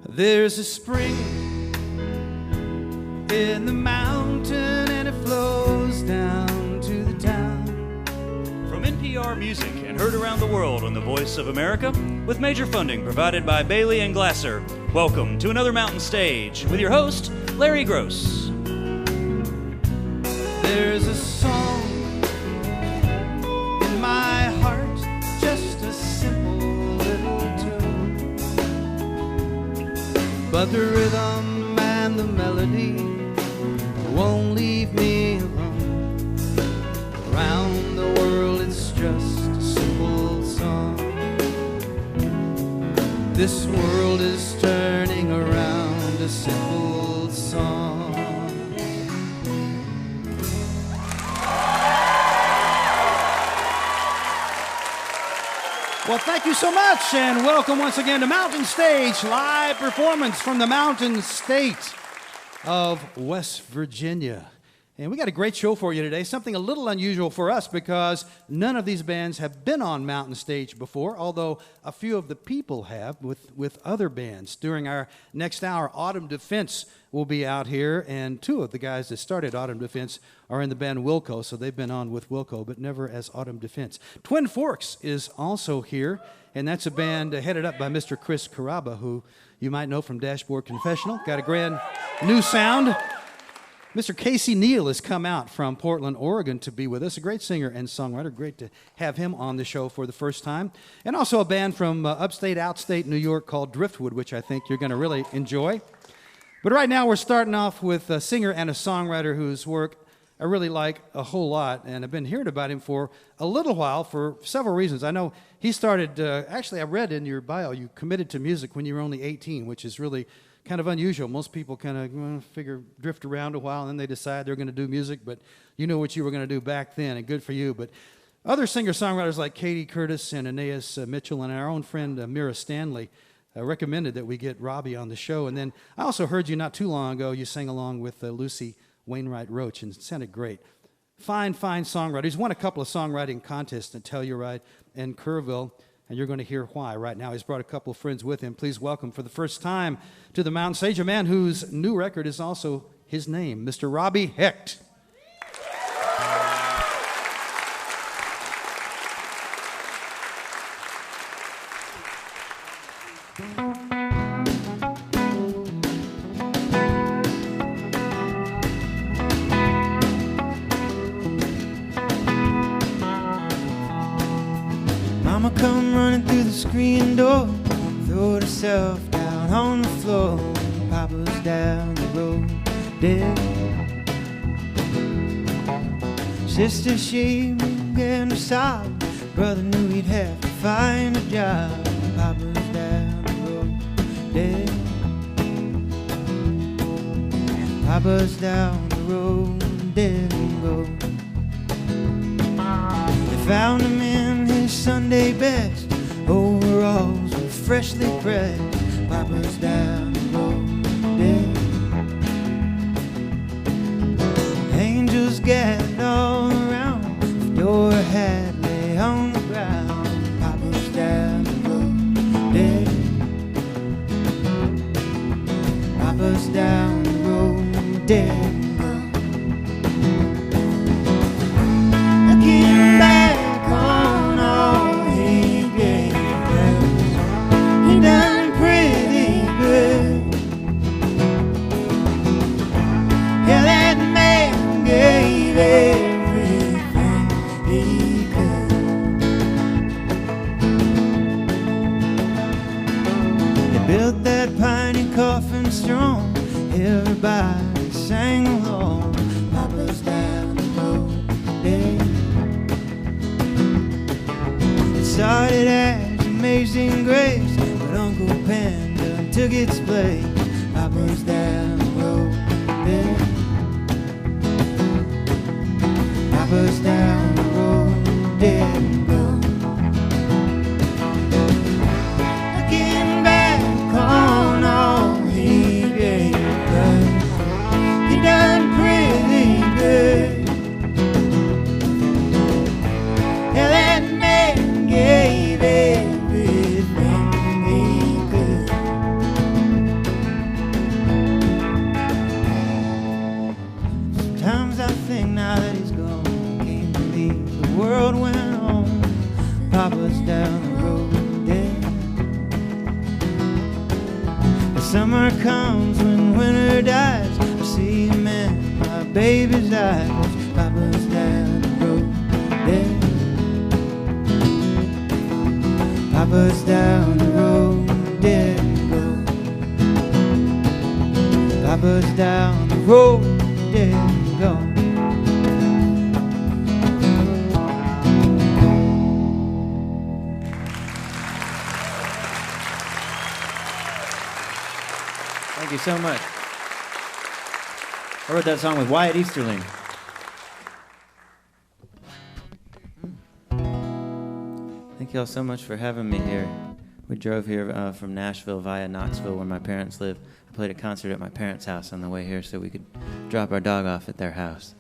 There's a spring in the mountain and it flows down to the town. From NPR Music and heard around the world on the Voice of America, with major funding provided by Bailey and Glasser, welcome to another Mountain Stage with your host, Larry Gross. There's a song in my heart, just a simple little tune, but the rhythm and the melody won't leave me alone. Around the world it's just a simple song. This world is turning around, a simple song. Well, thank you so much, and welcome once again to Mountain Stage, live performance from the Mountain State of West Virginia. And we got a great show for you today, something a little unusual for us because none of these bands have been on Mountain Stage before, although a few of the people have with other bands. During our next hour, Autumn Defense will be out here, and two of the guys that started Autumn Defense are in the band Wilco, so they've been on with Wilco, but never as Autumn Defense. Twin Forks is also here, and that's a band headed up by Mr. Chris Carrabba, who you might know from Dashboard Confessional. Got a grand new sound. Mr. Casey Neill has come out from Portland, Oregon to be with us, a great singer and songwriter. Great to have him on the show for the first time. And also a band from upstate, outstate New York called Driftwood, which I think you're going to really enjoy. But right now we're starting off with a singer and a songwriter whose work I really like a whole lot, and I've been hearing about him for a little while for several reasons. I know he started, actually I read in your bio, you committed to music when you were only 18, which is really kind of unusual. Most people kind of drift around a while and then they decide they're going to do music, but you know what you were going to do back then, and good for you. But other singer-songwriters like Katie Curtis and Aeneas Mitchell and our own friend Mira Stanley recommended that we get Robby on the show. And then I also heard you not too long ago, you sang along with Lucy Wainwright Roach, and it sounded great. Fine, fine songwriter. He's won a couple of songwriting contests at Telluride and Kerrville, and you're going to hear why right now. He's brought a couple of friends with him. Please welcome for the first time to the Mountain Stage, a man whose new record is also his name, Mr. Robby Hecht. Mama come running through the screen door, throwed herself down on the floor. Papa's down the road, dead. Sister, she began to sob. Brother knew he'd have to find a job. Papa's down the road, dead. Papa's down the road, dead and road. They found him in his Sunday best, overalls were freshly pressed. Papa's down the road, dead. Angels gathered all around, the door had lay on the ground. Papa's down the road, dead. Papa's down the road, dead. Looking back on all he gave us, he done pretty good. Yeah, that man gave everything he could. They built that piney coffin strong, everybody sang along. Papa's down the road, dead. It started as Amazing Grace, but Uncle Panda took its place. Papa's down the road, dead. Papa's down the road, dead and gone. Looking back on all he gave us, he done pretty good. Yeah, that man gave everything he could. summer comes when winter dies. I see him in my baby's eyes. Papa's down the road dead. Papa's down the road dead and gone. Papa's down the road dead and gone. Thank you so much. I wrote that song with Wyatt Easterling. Thank y'all so much for having me here. We drove here from Nashville via Knoxville, where my parents live. I played a concert at my parents' house on the way here so we could drop our dog off at their house.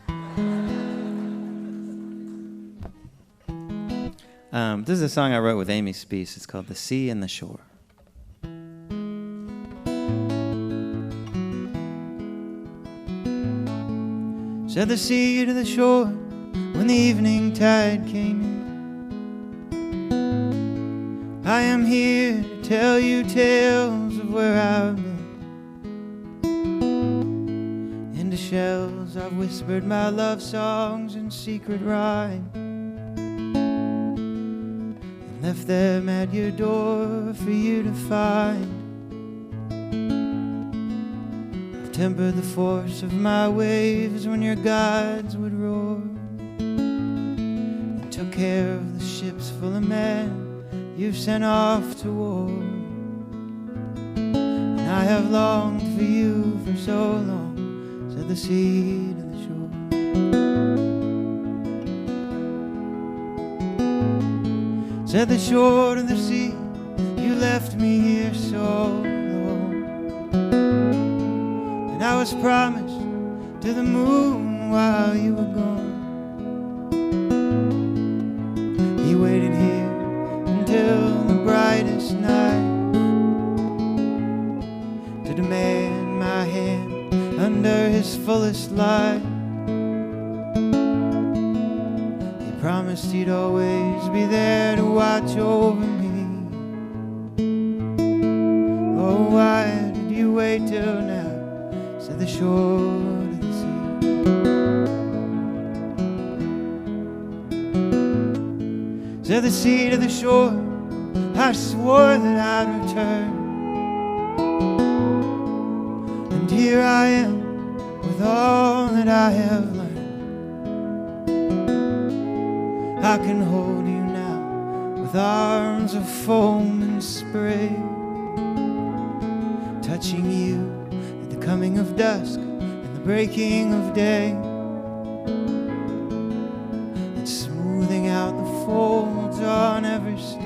This is a song I wrote with Amy Speece. It's called The Sea and the Shore. Said the sea to the shore when the evening tide came in. I am here to tell you tales of where I've been. Into shells I've whispered my love songs and secret rhyme, and left them at your door for you to find. Temper the force of my waves when your guides would roar, and took care of the ships full of men you've sent off to war. And I have longed for you for so long, said the sea to the shore. Said the shore to the sea, you left me here so long. I was promised to the moon while you were gone. He waited here until the brightest night to demand my hand under his fullest light. He promised he'd always be there to watch over me. Oh, why did you wait till now? Said the shore to the sea. Said the sea to the shore, I swore that I'd return. And here I am with all that I have learned. I can hold you now with arms of foam and spray, touching you coming of dusk and the breaking of day, and smoothing out the folds on every stone.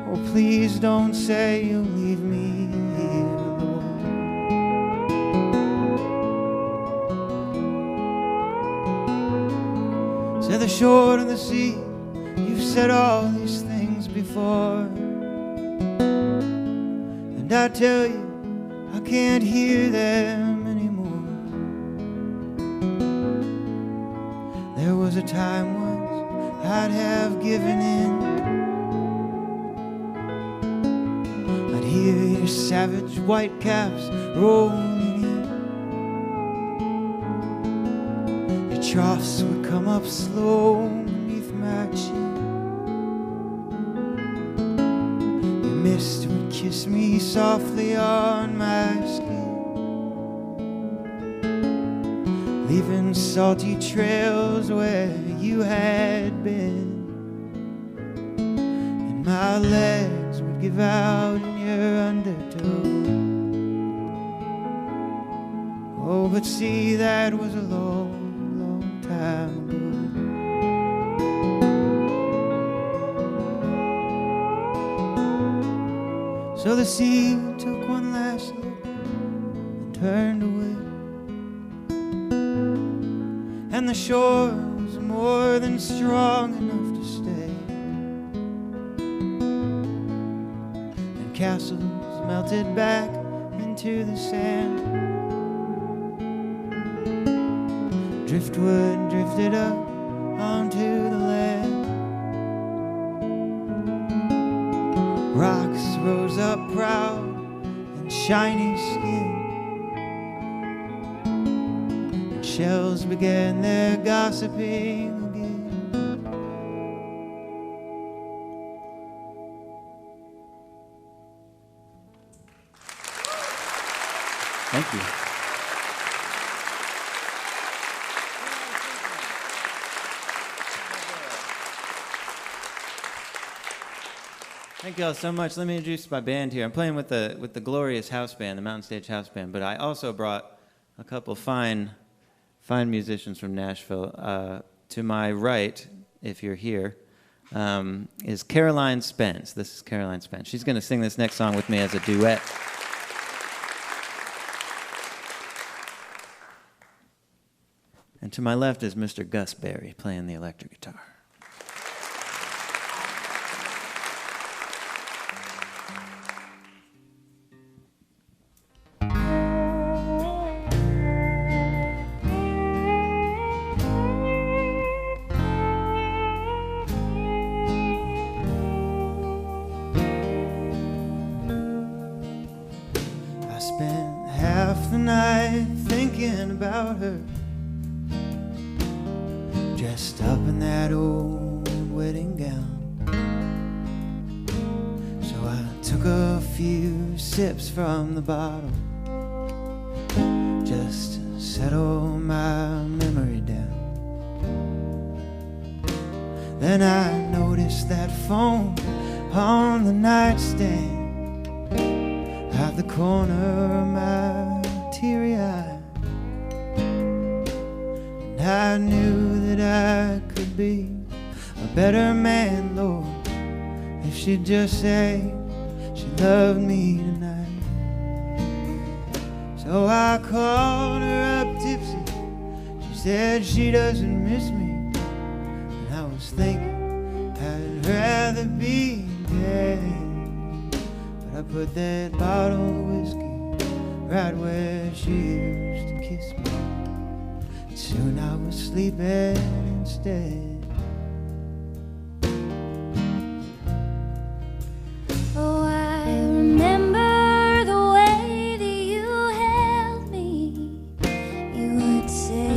Oh, please don't say you'll leave me here alone. Said the shore to the sea, you've said all these things before, and I tell you, I can't hear them anymore. There was a time once I'd have given in. I'd hear your savage white caps rolling in. Your troughs would come up slow beneath my chin. Your mist would kiss me softly on my skin, leaving salty trails where you had been. And my legs would give out in your undertow. Oh, but see, that was a long, long time ago. So the sea took one last look and turned away, and the shore was more than strong enough to stay, and castles melted back into the sand. Driftwood drifted up onto the land. Rocks rose up proud and shiny skin, and shells began their gossiping again. Thank you. Thank you all so much. Let me introduce my band here. I'm playing with the glorious house band, the Mountain Stage House Band, but I also brought a couple fine musicians from Nashville. To my right, if you're here, is Caroline Spence. This is Caroline Spence. She's going to sing this next song with me as a duet. And to my left is Mr. Gus Berry playing the electric guitar. I spent half the night thinking about her, dressed up in that old wedding gown. So I took a few sips from the bottle, just to settle my memory down. Then I noticed that phone on the nightstand at the corner of my teary eye. And I knew that I could be a better man, Lord, if she'd just say she loved me tonight. So I called her up tipsy. She said she doesn't miss me. And I was thinking I'd rather be dead. I put that bottle of whiskey right where she used to kiss me, and soon I was sleeping instead. Oh, I remember the way that you held me. You would say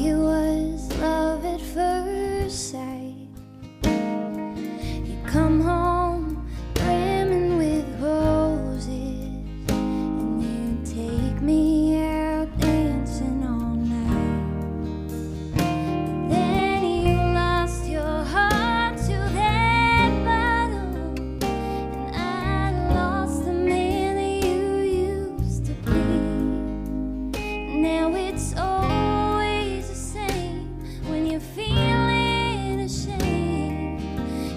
it was love at first sight. You'd come home brimming with roses, and you'd take me out dancing all night. But then you lost your heart to that bottle, and I lost the man that you used to be. Now it's always the same when you're feeling ashamed.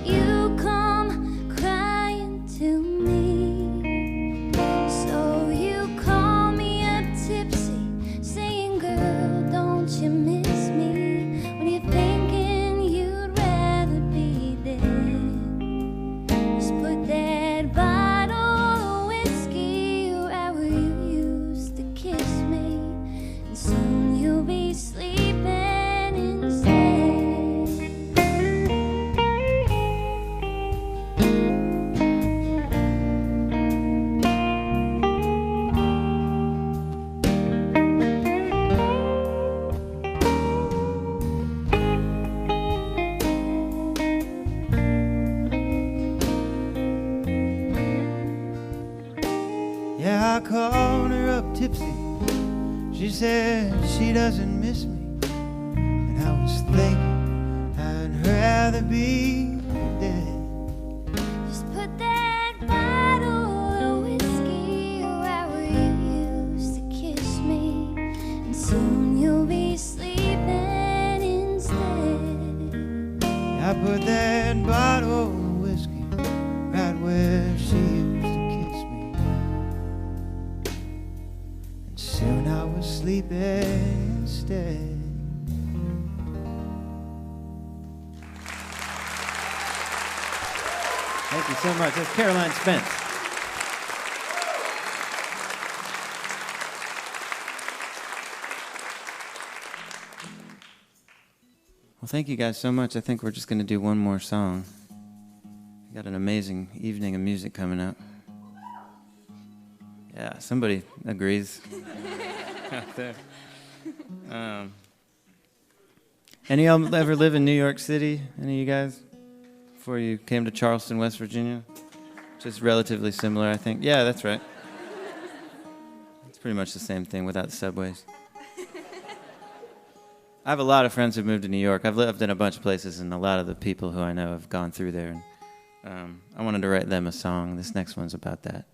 You come crying to me. So you call me up tipsy, saying, girl, don't you miss me? When you're thinking you'd rather be dead. Just put that bottle of whiskey right where you used to kiss me, and soon you'll be sleeping instead. Yeah, I called her up tipsy. She said she doesn't miss me, and I was thinking I'd rather be dead. Just put that bottle of whiskey right where you used to kiss me, and soon you'll be sleeping instead. I put that bottle of whiskey right where she used to kiss me, and soon I was sleeping instead. Thank you so much. That's Caroline Spence. Well, thank you guys so much. I think we're just going to do one more song. Got an amazing evening of music coming up. Yeah, somebody agrees out there. Any of y'all ever live in New York City? Any of you guys? Before you came to Charleston, West Virginia? Just relatively similar, I think. Yeah, that's right. It's pretty much the same thing without the subways. I have a lot of friends who've moved to New York. I've lived in a bunch of places, and a lot of the people who I know have gone through there. And I wanted to write them a song. This next one's about that.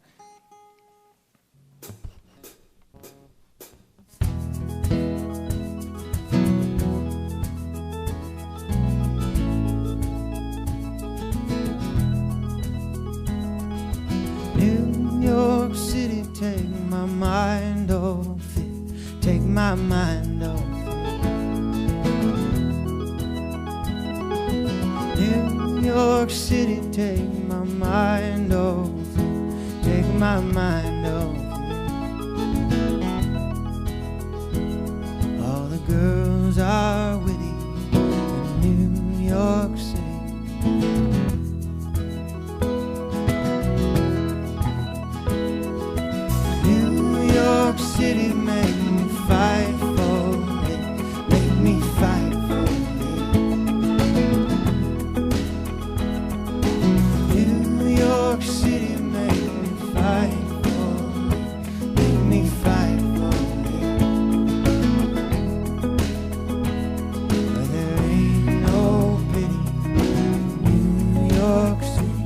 New York City, take my mind off it. Take my mind off it. New York City, take my mind off it. Take my mind off it. All the girls are witty in New York City. New York City, make me fight for it. Make me fight for it. New York City, make me fight for it. Make me fight for it. But there ain't no pity in New York City.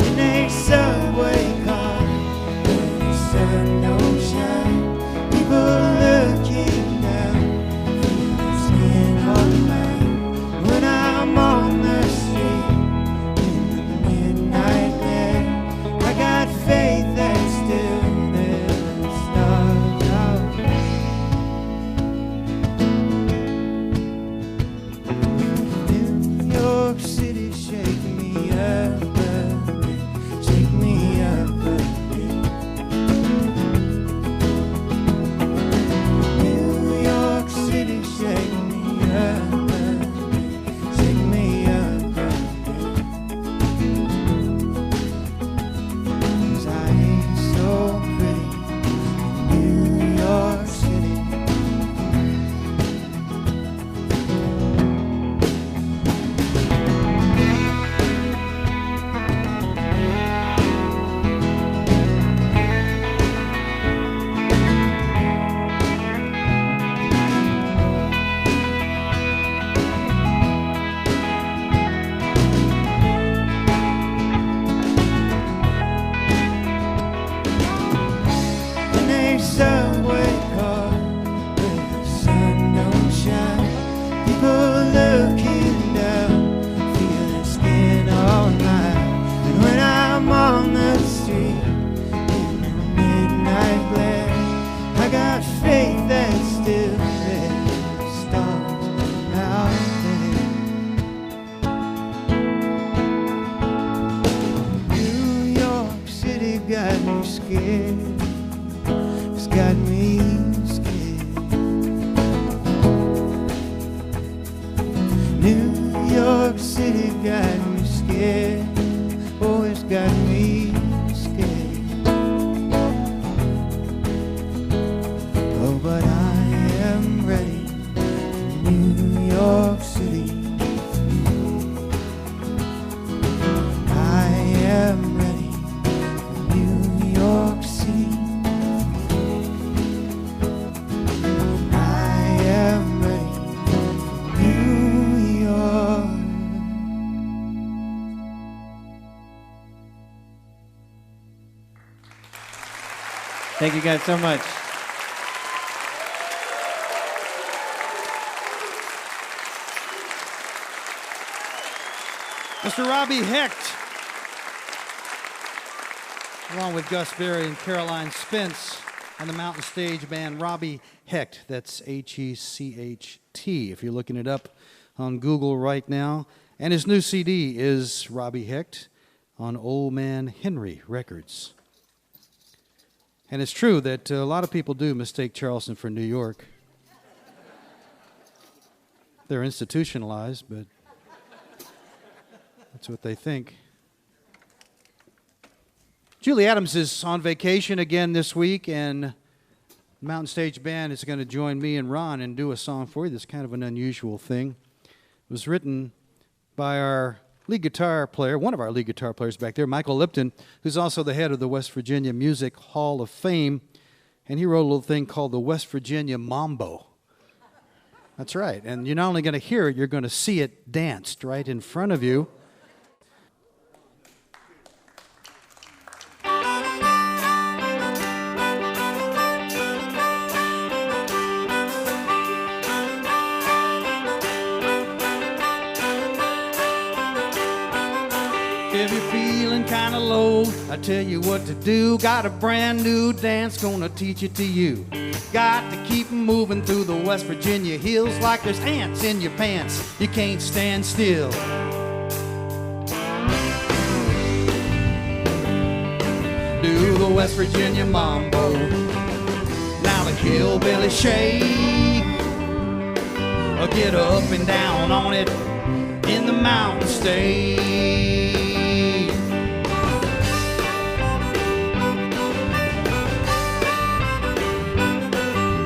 In a subway car, when the sun don't shine, people looking down, feeling skin on mine. When I'm on the street in the midnight glare, I got faith that's still there, the stars out there. New York City, shake me up a bit, shake me up a bit. New York City, shake me up a bit, shake me up a bit. 'Cause I ain't so pretty in New York City. In a subway car where the sun don't shine, people looking down, feeling skin all night. And when I'm on the street in the midnight glare, I got faith that's still there, the stars out there. New York City got me scared. It's got me scared. New York City got me scared. Oh, it's got me scared. Oh, but I am ready for New York City. I am ready for New York City. I am ready for New York. Thank you guys so much. Mr. Robby Hecht, along with Gus Berry and Caroline Spence, and the Mountain Stage band Robby Hecht. That's Hecht, if you're looking it up on Google right now. And his new CD is Robby Hecht on Old Man Henry Records. And it's true that a lot of people do mistake Charleston for New York. they're institutionalized, but that's what they think. Julie Adams is on vacation again this week, and Mountain Stage Band is going to join me and Ron and do a song for you. That's kind of an unusual thing. It was written by our lead guitar player, one of our lead guitar players back there, Michael Lipton, who's also the head of the West Virginia Music Hall of Fame, and he wrote a little thing called the West Virginia Mambo. That's right, and you're not only going to hear it, you're going to see it danced right in front of you. If you're feeling kind of low, I tell you what to do. Got a brand new dance, gonna teach it to you. Got to keep moving through the West Virginia hills like there's ants in your pants. You can't stand still. Do the West Virginia Mambo. Now the hillbilly shake. Get up and down on it in the Mountain State.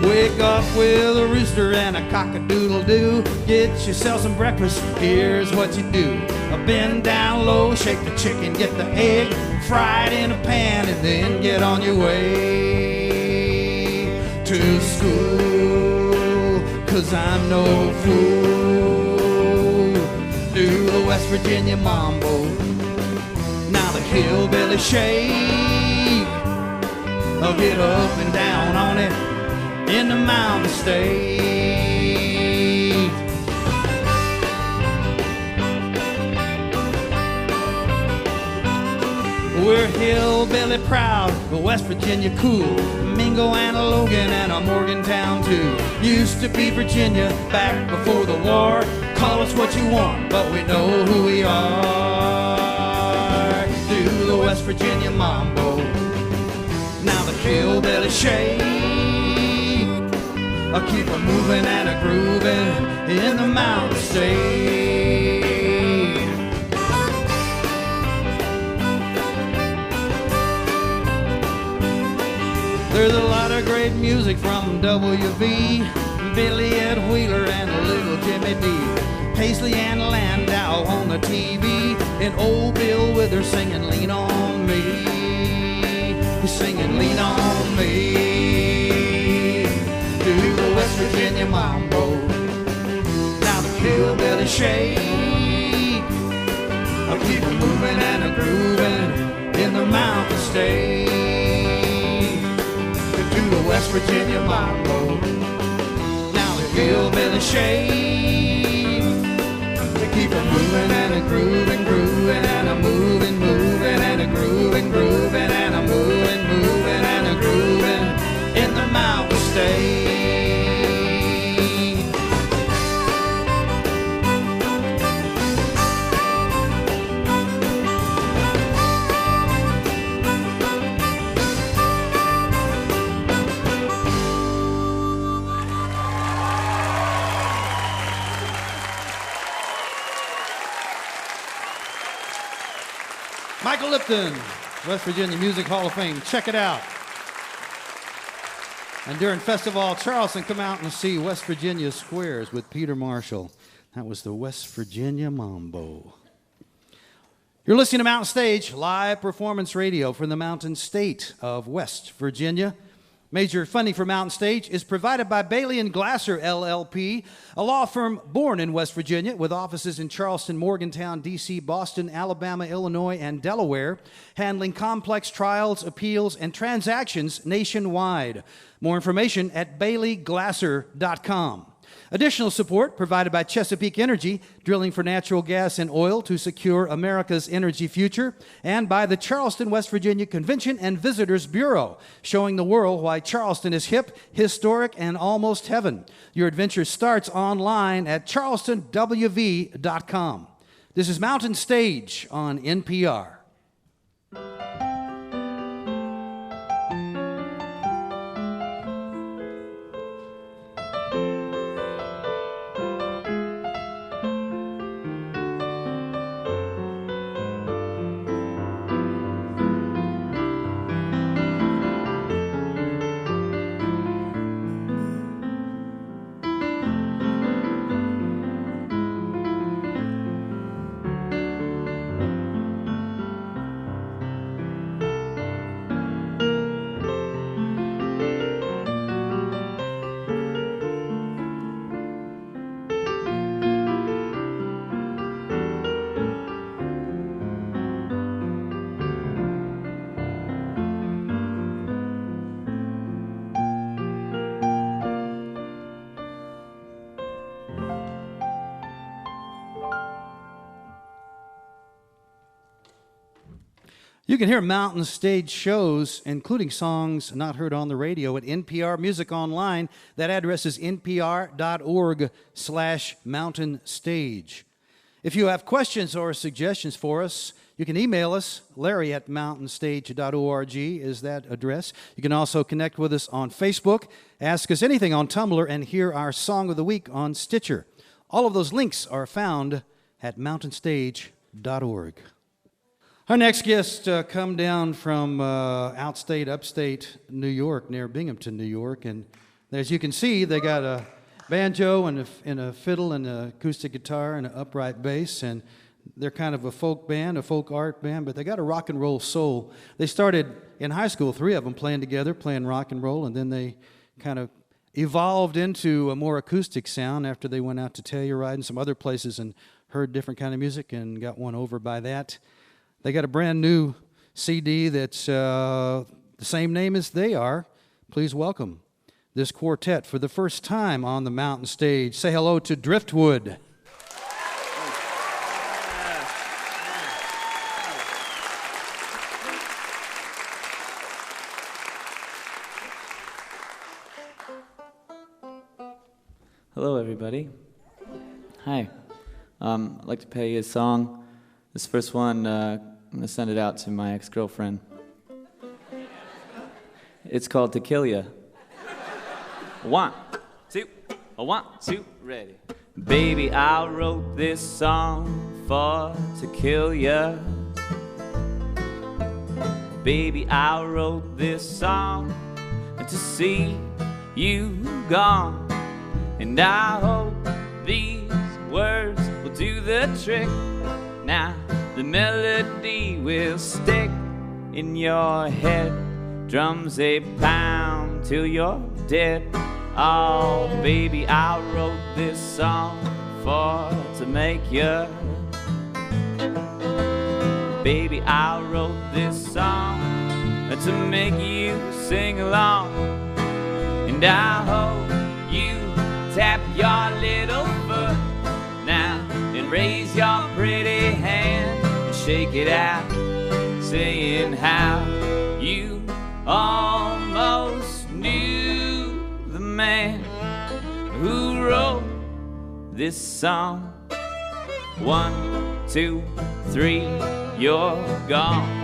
Wake up with a rooster and a cock-a-doodle-doo. Get yourself some breakfast, here's what you do. Bend down low, shake the chicken, get the egg, fry it in a pan, and then get on your way to school. 'Cause I'm no fool. Do the West Virginia Mambo. Now the hillbilly shake. Get up and down on it in the Mountain State. We're hillbilly proud, but West Virginia cool. Mingo and a Logan and a Morgantown too. Used to be Virginia back before the war. Call us what you want, but we know who we are. Do the West Virginia Mambo. Now the hillbilly shake. I'll keep a moving and a grooving in the Mountain State. There's a lot of great music from WV, Billy Ed Wheeler and little Jimmy D, Paisley and Landau on the TV, and old Bill Withers singing Lean on Me. He's singing Lean on Me. Do the West Virginia Mambo. Now the hillbilly shake. I'll keep a moving and a grooving in the Mountain State. Do the West Virginia Mambo. Now the hillbilly shake. To keep a moving and a grooving, grooving and a moving, moving and a grooving, grooving and a moving, moving and a grooving in the Mountain State. Michael Lipton, West Virginia Music Hall of Fame. Check it out. And during Festival Charleston, come out and see West Virginia Squares with Peter Marshall. That was the West Virginia Mambo. You're listening to Mountain Stage, live performance radio from the Mountain State of West Virginia. Major funding for Mountain Stage is provided by Bailey & Glasser, LLP, a law firm born in West Virginia with offices in Charleston, Morgantown, D.C., Boston, Alabama, Illinois, and Delaware, handling complex trials, appeals, and transactions nationwide. More information at baileyglasser.com. Additional support provided by Chesapeake Energy, drilling for natural gas and oil to secure America's energy future, and by the Charleston, West Virginia Convention and Visitors Bureau, showing the world why Charleston is hip, historic, and almost heaven. Your adventure starts online at charlestonwv.com. This is Mountain Stage on NPR. You can hear Mountain Stage shows, including songs not heard on the radio, at NPR Music Online. That address is npr.org/Mountain Stage. If you have questions or suggestions for us, you can email us. Larry@mountainstage.org is that address. You can also connect with us on Facebook, ask us anything on Tumblr, and hear our Song of the Week on Stitcher. All of those links are found at mountainstage.org. Our next guests come down from upstate New York, near Binghamton, New York. And as you can see, they got a banjo and a fiddle and an acoustic guitar and an upright bass. And they're kind of a folk band, a folk art band, but they got a rock and roll soul. They started in high school, 3 of them playing together, playing rock and roll, and then they kind of evolved into a more acoustic sound after they went out to Telluride and some other places and heard different kind of music and got won over by that. They got a brand new CD that's the same name as they are. Please welcome this quartet for the first time on the Mountain Stage. Say hello to Driftwood. Hello, everybody. Hi. I'd like to play you a song. This first one, I'm going to send it out to my ex-girlfriend. It's called To Kill Ya. 1, 2, 1, 2, ready. Baby, I wrote this song for to kill ya. Baby, I wrote this song to see you gone. And I hope these words will do the trick. Now the melody will stick in your head. Drums they pound till you're dead. Oh, baby, I wrote this song for to make you. Baby, I wrote this song to make you sing along. And I hope you tap your little foot now and raise your pretty hand and shake it out, saying how you almost knew the man who wrote this song. 1, 2, 3, you're gone.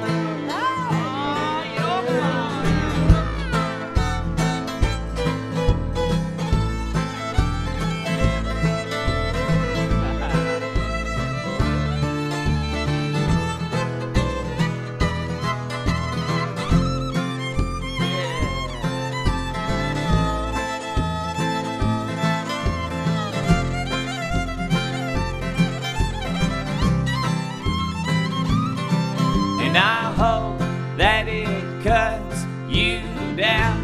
And I hope that it cuts you down.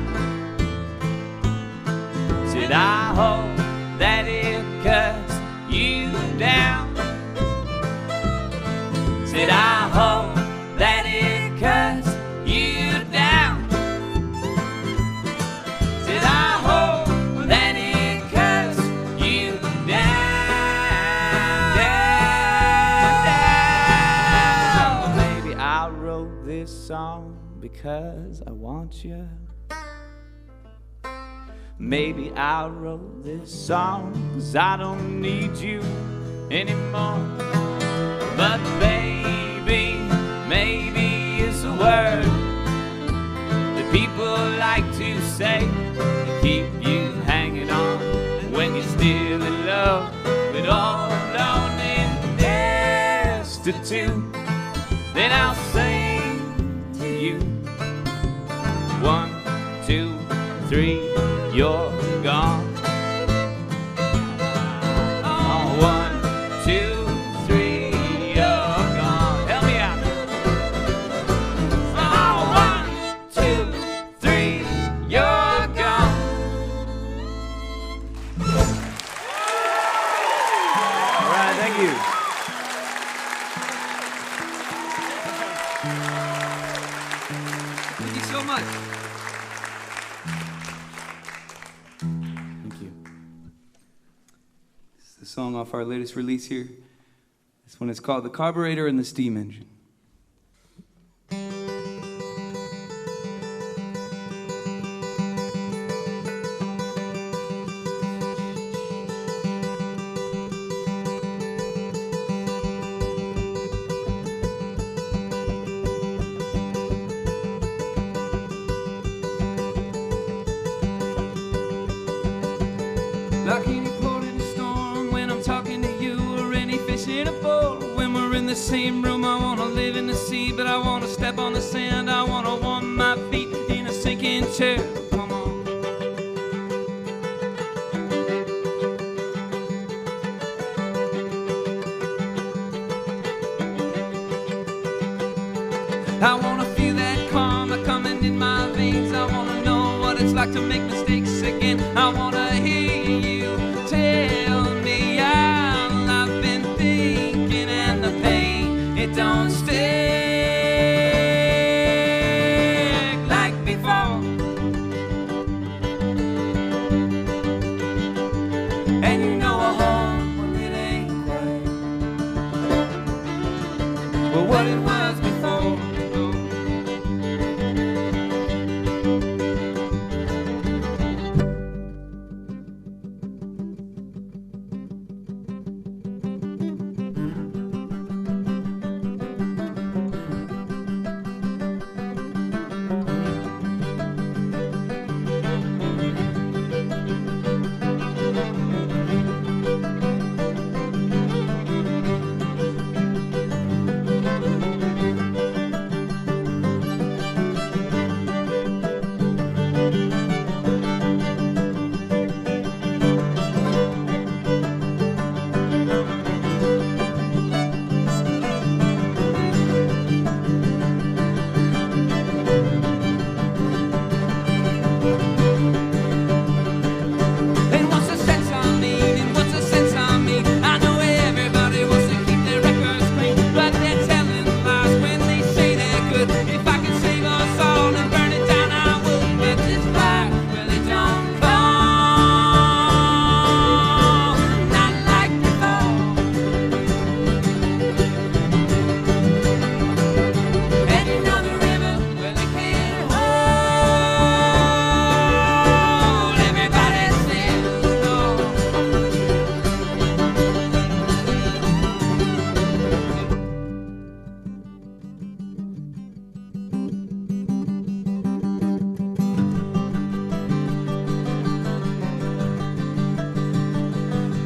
Said I hope that it cuts you down. Said I hope that it cuts you down. Said I hope that it cuts you down. Baby, I wrote this song because I want you. Maybe I wrote this song cause I don't need you anymore. But baby, maybe it's a word that people like to say to keep you hanging on when you're still in love, but all alone and destitute. Then I'll sing to you. 1, 2, 3, you're gone. Oh, 1, 2, 3, you're gone. Help me out. Oh, 1, 2, 3, you're gone. All right, thank you. Thank you so much. Thank you. This is the song off our latest release here. This one is called The Carburetor and the Steam Engine. unforgettable. When we're in the same room, I wanna live in the sea, but I wanna step on the sand. I wanna warm my feet in a sinking chair. Come on. I wanna feel that karma coming in my veins. I wanna know what it's like to make mistakes again. I wanna hear you tell me all I've been thinking, and the pain, it don't stick like before. And you know a home when it ain't quite well what it was before.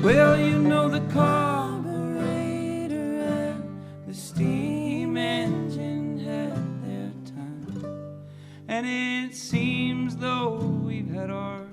Well, you know the carburetor and the steam engine had their time, and it seems though we've had ours.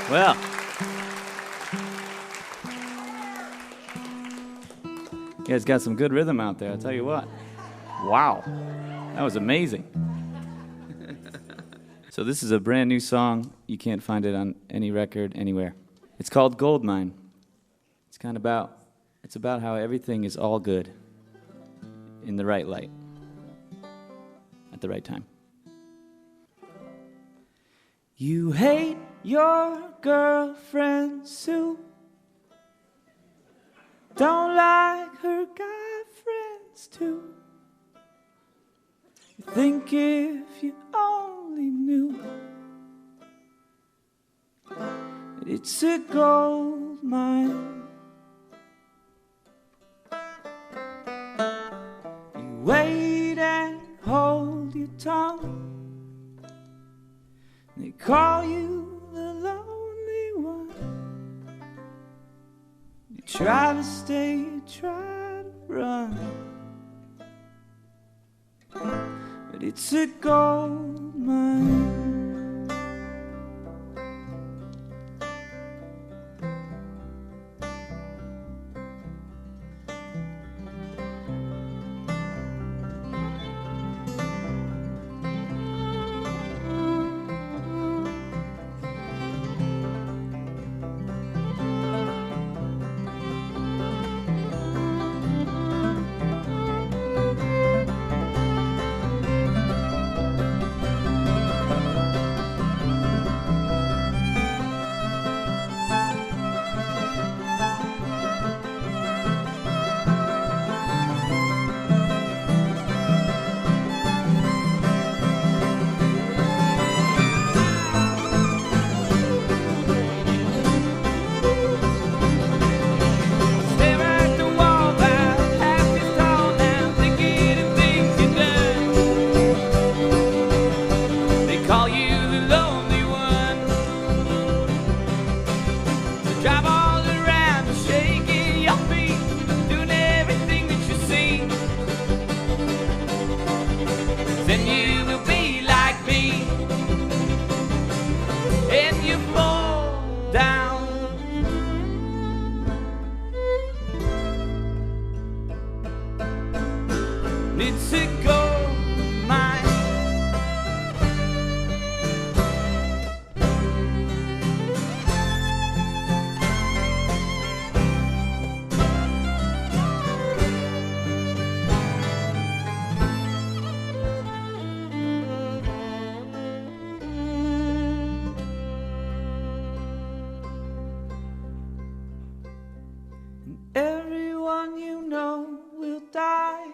Well, you guys got some good rhythm out there, I'll tell you what. Wow, that was amazing. So this is a brand new song. You can't find it on any record anywhere. It's called Goldmine. It's about how everything is all good in the right light at the right time. You hate your girlfriend Sue, don't like her guy friends too. You think if you only knew that it's a gold mine. You wait and hold your tongue, they call you Try to stay, try to run, but it's a gold mine. Everyone you know will die.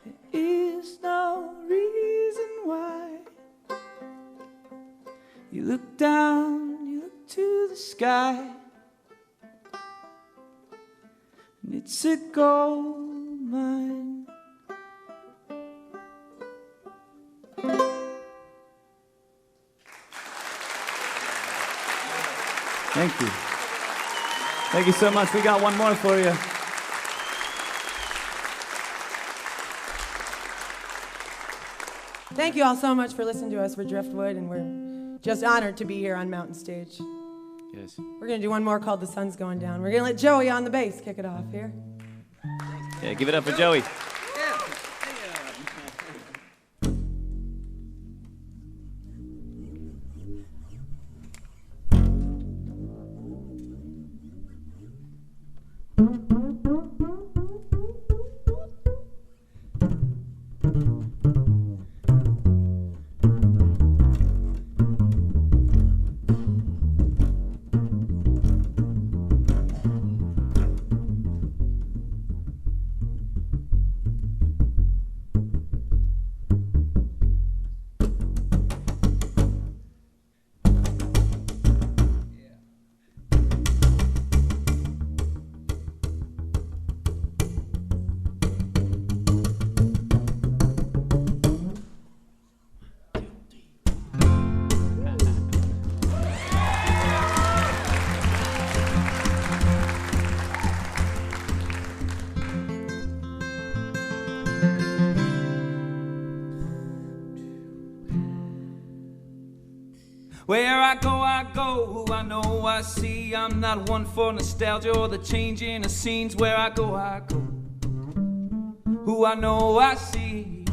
There is no reason why. You look down, you look to the sky, and it's a gold mine. Thank you. Thank you so much. We got one more for you. Thank you all so much for listening to us for Driftwood, and we're just honored to be here on Mountain Stage. Yes. We're going to do one more called The Sun's Going Down. We're going to let Joey on the bass kick it off here. Yeah, give it up for Joey. Where I go, who I know I see. I'm not one for nostalgia or the changing of scenes. Where I go, who I know I see.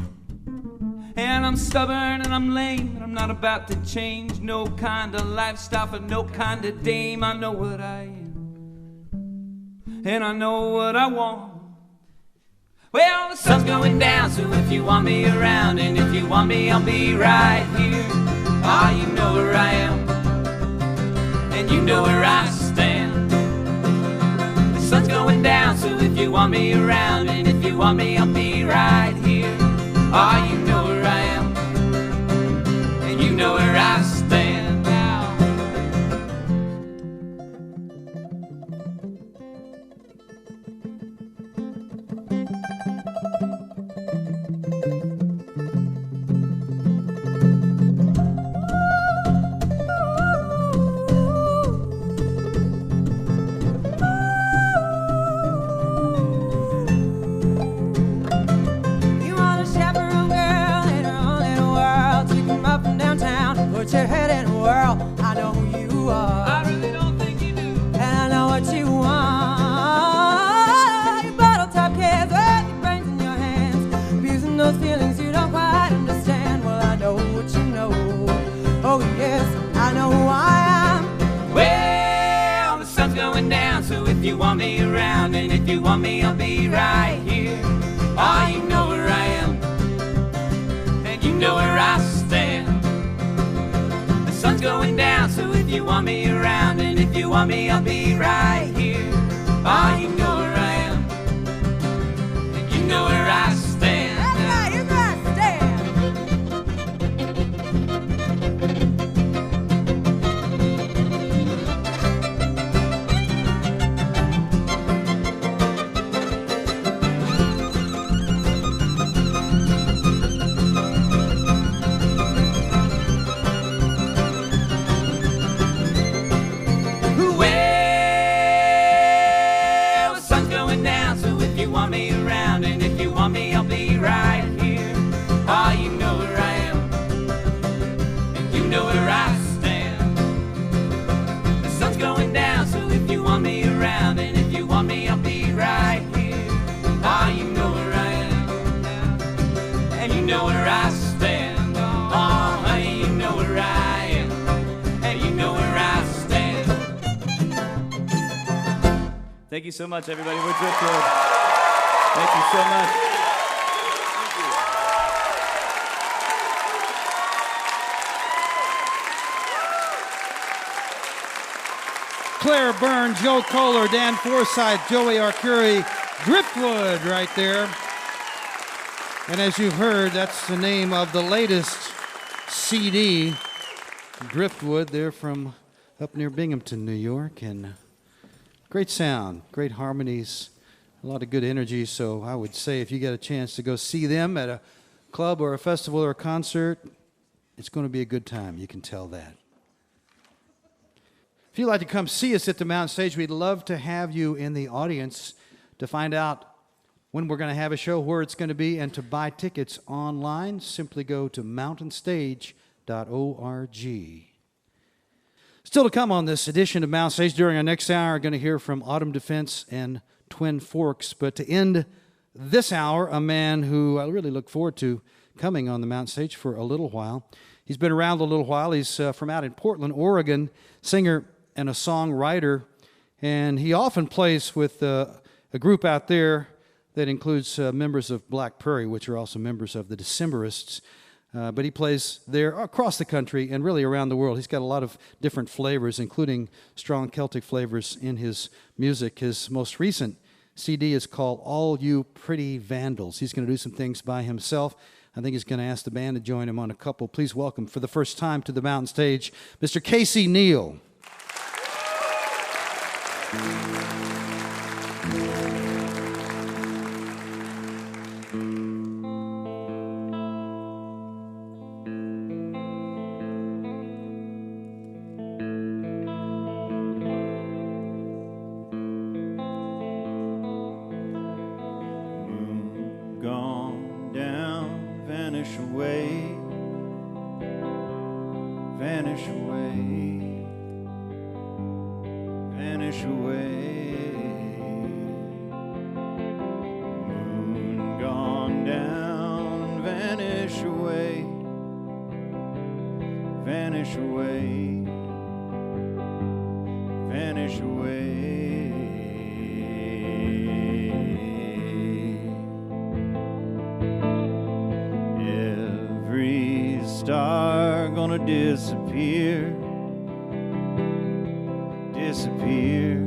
And I'm stubborn and I'm lame, and I'm not about to change no kind of lifestyle for no kind of dame. I know what I am, and I know what I want. Well, the sun's going down, so if you want me around, and if you want me, I'll be right here. Ah, you know where I am, and you know where I stand. The sun's going down, so if you want me around, and if you want me, I'll be right here. Ah, you know where I am, and you know where I stand now. want me around, and if you want me, I'll be right here. Oh, you know where I am, and you know where I stand. The sun's going down, so if you want me around, and if you want me, I'll be right here. Oh, you know where I am, and you know where I stand. That's right, you're where I stand. Well, the sun's going down, so if you want me around, and if you want me, I'll be right here. Oh, you know where I am, and you know where I stand. The sun's going down, so if you want me around, and if you want me, I'll be right here. Oh, you know where I am, and you know where I stand. Oh, honey, you know where I am, and you know where I stand. Thank you so much, everybody. We're Driftwood. Thank you so much. Claire Byrne, Joe Kohler, Dan Forsythe, Joey Arcuri, Driftwood right there. And as you've heard, that's the name of the latest CD, Driftwood. They're from up near Binghamton, New York, and great sound, great harmonies, a lot of good energy. So I would say if you get a chance to go see them at a club or a festival or a concert, it's going to be a good time. You can tell that. If you'd like to come see us at the Mountain Stage, we'd love to have you in the audience. To find out when we're going to have a show, where it's going to be, and to buy tickets online, simply go to mountainstage.org. Still to come on this edition of Mountain Stage, during our next hour, we're going to hear from Autumn Defense and Twin Forks. But to end this hour, a man who I really look forward to coming on the Mountain Stage for a little while. He's been around a little while. He's from out in Portland, Oregon, singer and a songwriter. And he often plays with a group out there that includes members of Black Prairie, which are also members of the Decemberists. But he plays there across the country and really around the world. He's got a lot of different flavors, including strong Celtic flavors in his music. His most recent CD is called All You Pretty Vandals. He's going to do some things by himself. I think he's going to ask the band to join him on a couple. Please welcome for the first time to the Mountain Stage, Mr. Casey Neill. Gone down, vanish away, vanish away, vanish away. Moon gone down, vanish away, vanish away, vanish away. Every star gonna disappear, disappear,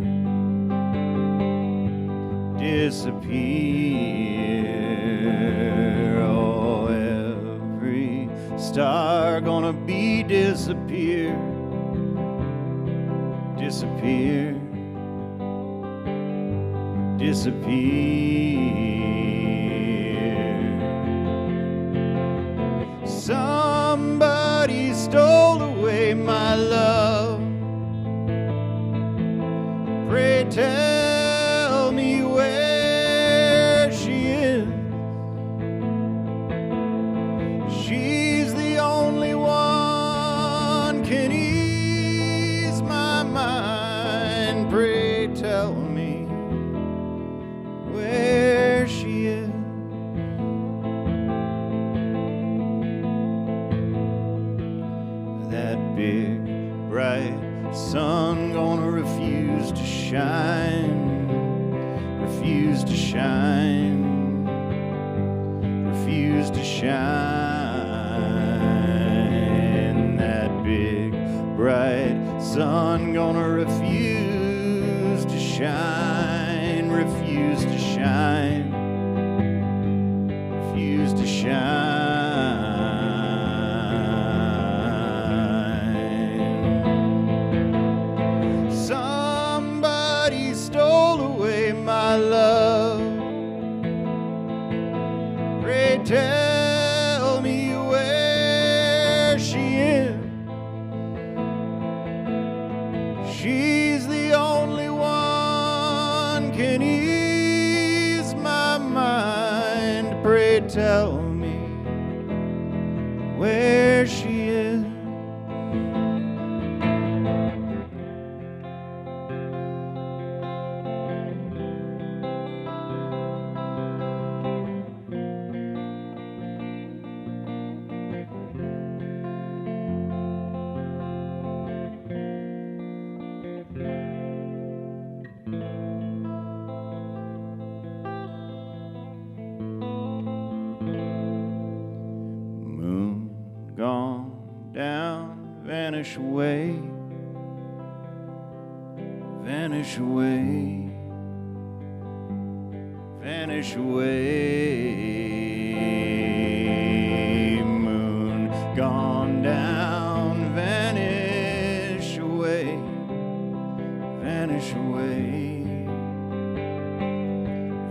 disappear. Oh, every star gonna be disappear, disappear, disappear. Somebody stole away my love. Pray tell me where she is. She's the only one can ease my mind. Pray tell me where she is. That big bright sun gonna refuse to shine. refuse to shine, refuse to shine. That big bright sun gonna refuse to shine, refuse to shine, refuse to shine. Somebody stole away my love. Pray tell me where she is. She's the only one can ease my mind. Pray tell me where she is. Gone down, vanish away, vanish away, vanish away. Moon gone down, vanish away, vanish away,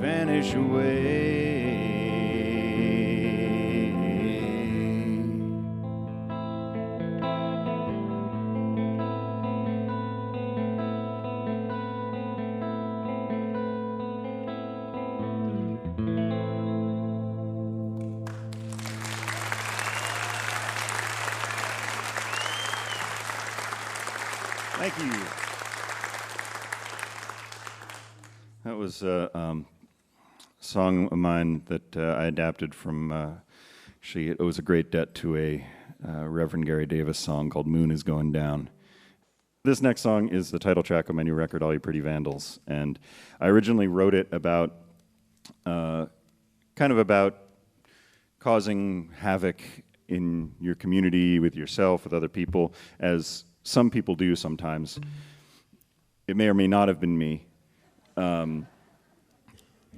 vanish away. Thank you. That was a song of mine that I adapted from, actually, it was a great debt to a Reverend Gary Davis song called Moon is Going Down. This next song is the title track of my new record, All You Pretty Vandals, and I originally wrote it about, kind of about causing havoc in your community, with yourself, with other people, as some people do sometimes. It may or may not have been me at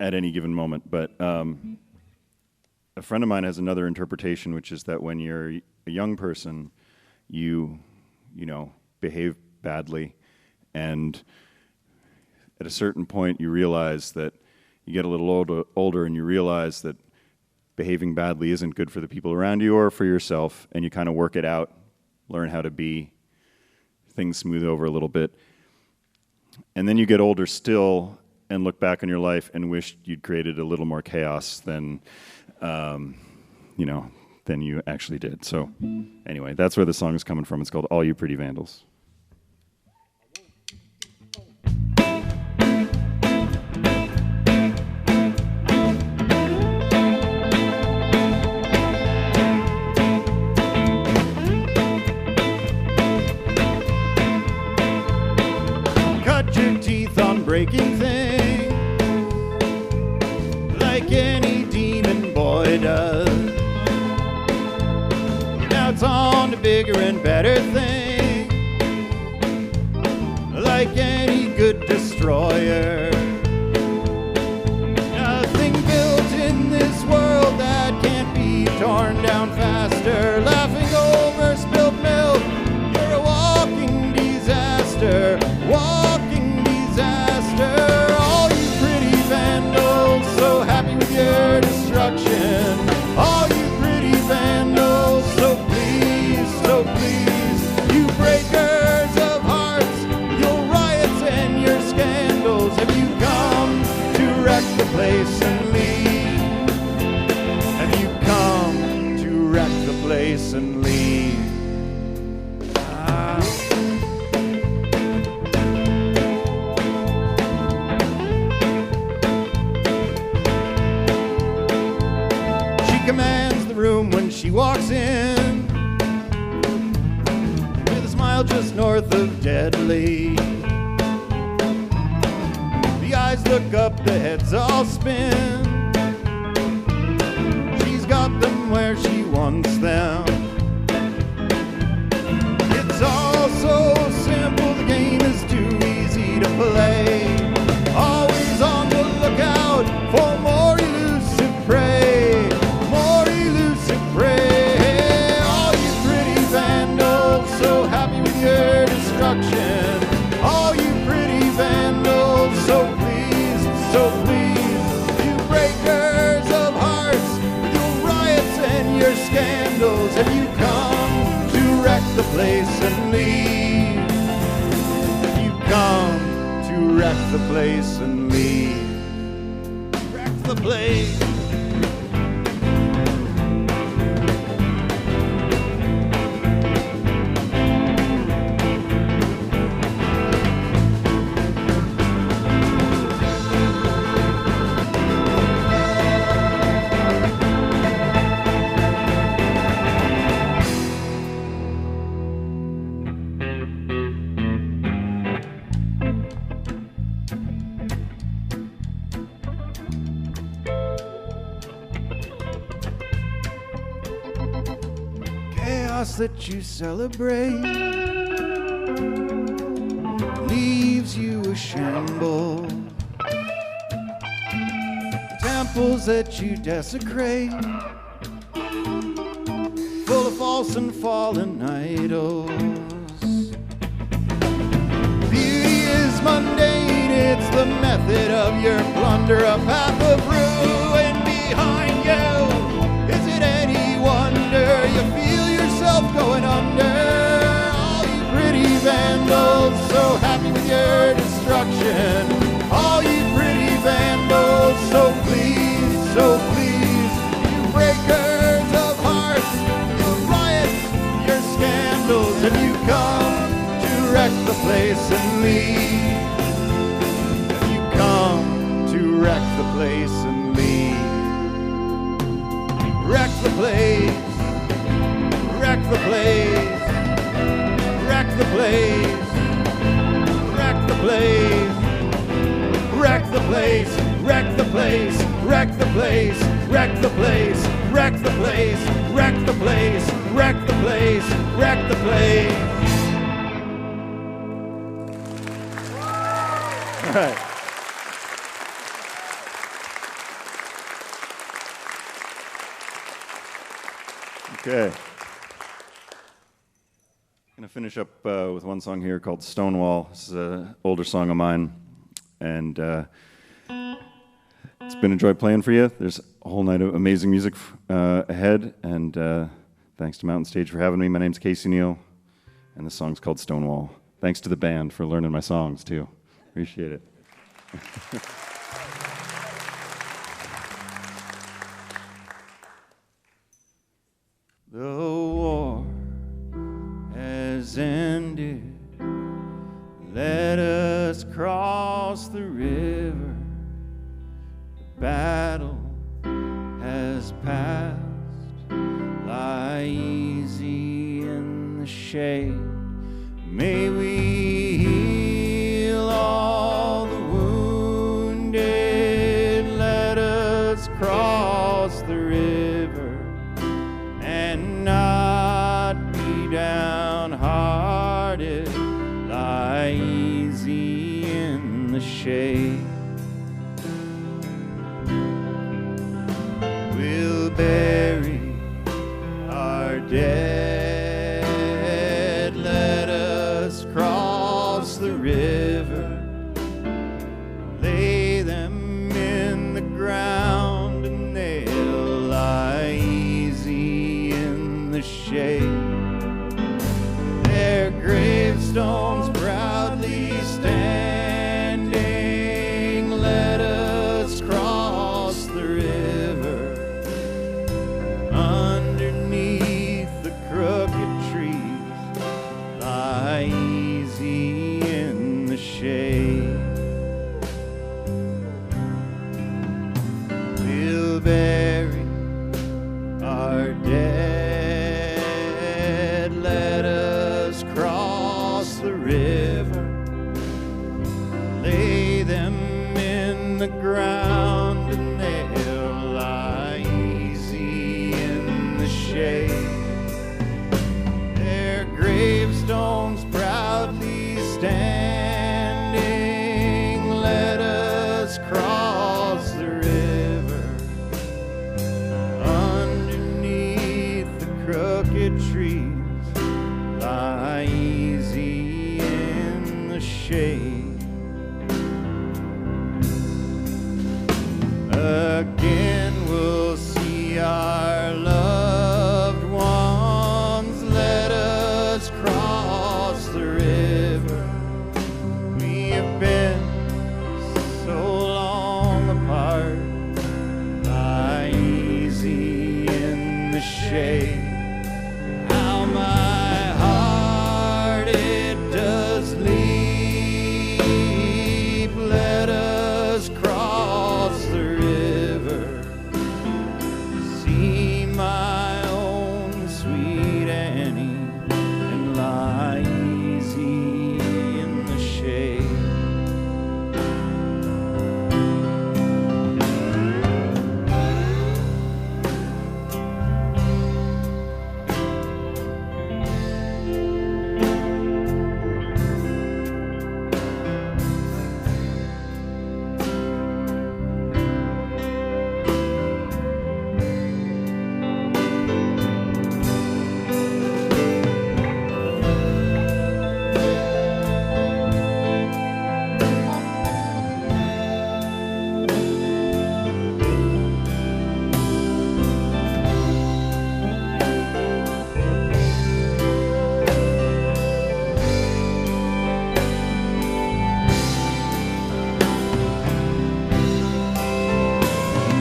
any given moment, but a friend of mine has another interpretation, which is that when you're a young person, you know, behave badly, and at a certain point you realize that you get a little older and you realize that behaving badly isn't good for the people around you or for yourself, and you kind of work it out, learn how to be, things smooth over a little bit. And then you get older still and look back on your life and wish you'd created a little more chaos than, you know, than you actually did. So anyway, that's where the song is coming from. It's called All You Pretty Vandals. Breaking things like any demon boy does. Now it's on to bigger and better things like any good destroyer. Nothing built in this world that can't be torn down faster. Laughing over spilled milk, you're a walking disaster. Walking disaster. All you pretty vandals, so happy with your destruction. All you pretty vandals, so please, you breakers of hearts, your riots and your scandals. Have you come to wreck the place and leave? Have you come to wreck the place and leave? Commands the room when she walks in, with a smile just north of deadly. The eyes look up, the heads all spin. She's got them where she wants them. It's all so simple, the game is too easy to play. Always on the lookout for more elusive prey. More elusive prey. All you pretty vandals, so happy with your destruction. All you pretty vandals, so pleased, you breakers of hearts, with your riots and your scandals. Have you come to wreck the place and leave? Have you come to wreck the place and leave? Wreck the place. That you celebrate leaves you a shamble. Temples that you desecrate, full of false and fallen idols. Beauty is mundane, it's the method of your plunder, a path of ruin behind you. Is it any wonder you feel yourself going under? All you pretty vandals, so happy with your destruction. All you pretty vandals, so pleased, you breakers of hearts, your riots, your scandals. Have you come to wreck the place and leave? Have you come to wreck the place and leave? Wreck the place. Wreck the place, wreck the place, wreck the place, wreck the place, wreck the place, wreck the place, wreck the place, wreck the place, wreck the place, wreck the place, wreck the place. All right. Okay. I'm going to finish up with one song here called Stonewall. This is an older song of mine, and it's been a joy playing for you. There's a whole night of amazing music ahead, and thanks to Mountain Stage for having me. My name's Casey Neill, and the song's called Stonewall. Thanks to the band for learning my songs, too. Appreciate it. The war has ended. Let us cross the river. The battle has passed. Lie easy in the shade. May we heal all the wounded. Let us cross the river and not be downhearted. Lie easy in the shade. We'll bury our dead. Let us cross the river. Lay them in the ground and they'll lie easy in the shade. Their gravestones proudly standing. Let us cross the river. Underneath the crooked trees, lie easy in the shade. We'll bury our dead. Let us cross the river. the ground and they'll lie easy in the shade. Their gravestones proudly standing. Let us cross the river underneath the crooked trees. Lie easy in the shade. Again we'll see our loved ones. Let us cross the river. We have been so long apart. Lie easy in the shade. How my heart it does leap. Let us cross the river. See my own sweet Annie and lie easy in the shade.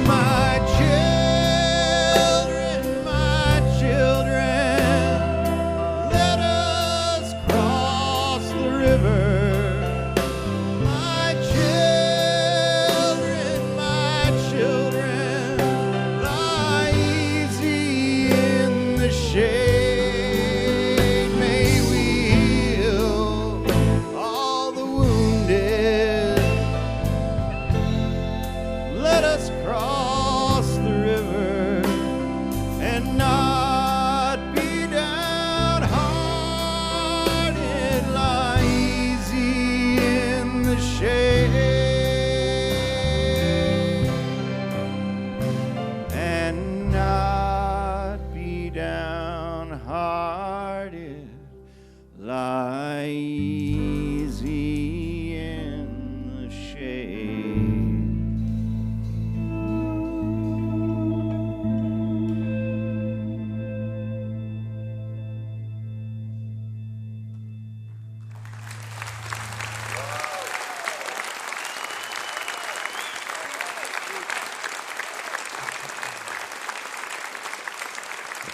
My children, let us cross the river. My children, lie easy in the shade. May we heal all the wounded. Let us cross the river and not be downhearted. Lie easy in the shade and not be downhearted. Lie easy in the shade.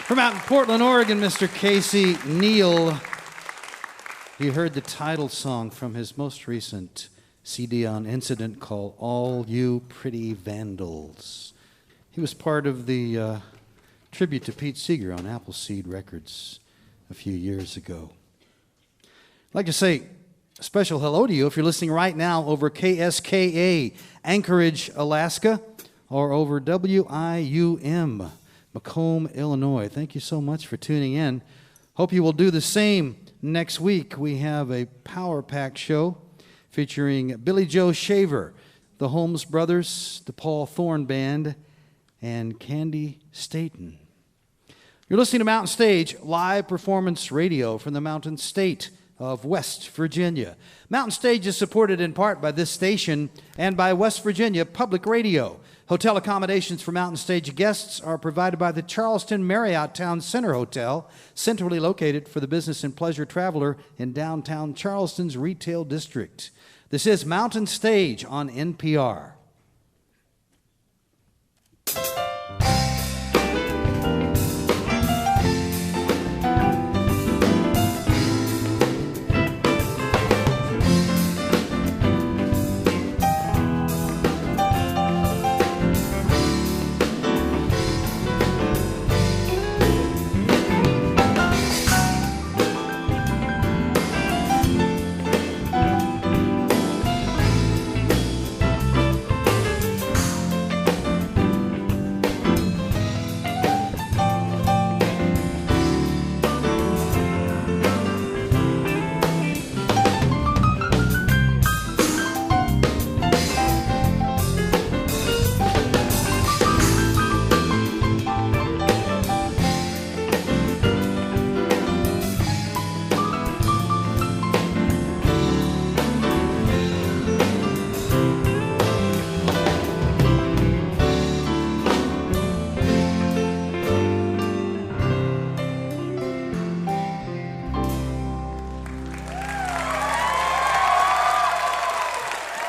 From out in Portland, Oregon, Mr. Casey Neill. You heard the title song from his most recent CD on Incident called All You Pretty Vandals. He was part of the tribute to Pete Seeger on Appleseed Records a few years ago. I'd like to say a special hello to you if you're listening right now over KSKA, Anchorage, Alaska, or over WIUM, Macomb, Illinois. Thank you so much for tuning in. Hope you will do the same next week. We have a power-packed show featuring Billy Joe Shaver, the Holmes Brothers, the Paul Thorne Band, and Candy Staten. You're listening to Mountain Stage, live performance radio from the Mountain State of West Virginia. Mountain Stage is supported in part by this station and by West Virginia Public Radio. Hotel accommodations for Mountain Stage guests are provided by the Charleston Marriott Town Center Hotel, centrally located for the business and pleasure traveler in downtown Charleston's retail district. This is Mountain Stage on NPR.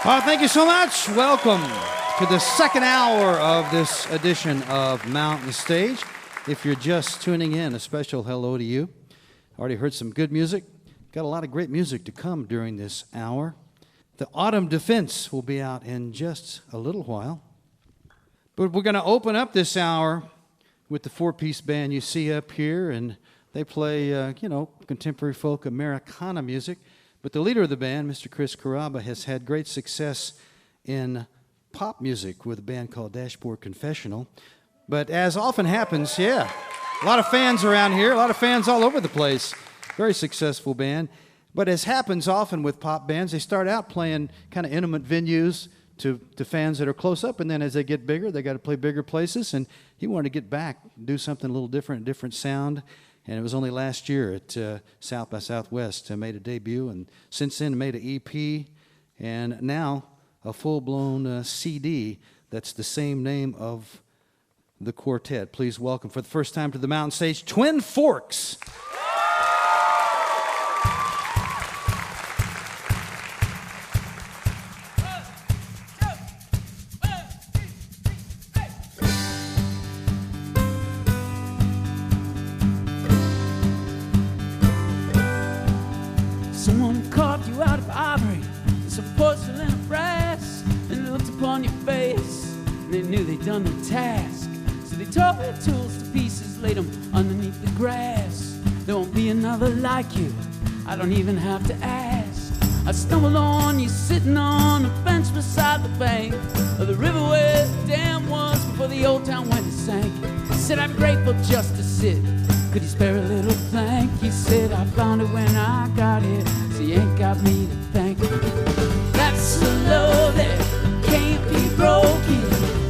Thank you so much. Welcome to the second hour of this edition of Mountain Stage. If you're just tuning in, a special hello to you. Already heard some good music. Got a lot of great music to come during this hour. The Autumn Defense will be out in just a little while. But we're going to open up this hour with the four-piece band you see up here, and they play, contemporary folk Americana music. But the leader of the band, Mr. Chris Carrabba, has had great success in pop music with a band called Dashboard Confessional. But as often happens, a lot of fans around here, a lot of fans all over the place. Very successful band. But as happens often with pop bands, they start out playing kind of intimate venues to fans that are close up, and then as they get bigger, they got to play bigger places. And he wanted to get back, do something a little different, a different sound. And it was only last year at South by Southwest made a debut, and since then made an EP, and now a full-blown CD that's the same name of the quartet. Please welcome for the first time to the Mountain Stage, Twin Forks. Someone carved you out of ivory with some porcelain or brass, and looked upon your face, and they knew they'd done their task. So they tore their tools to pieces, laid them underneath the grass. There won't be another like you, I don't even have to ask. I stumbled on you sitting on a bench beside the bank of the river where the dam was before the old town went and sank. He said, I'm grateful just to sit. Could you spare a little thank? He said, I found it when I got here, so you ain't got me to thank. That's the love that can't be broken.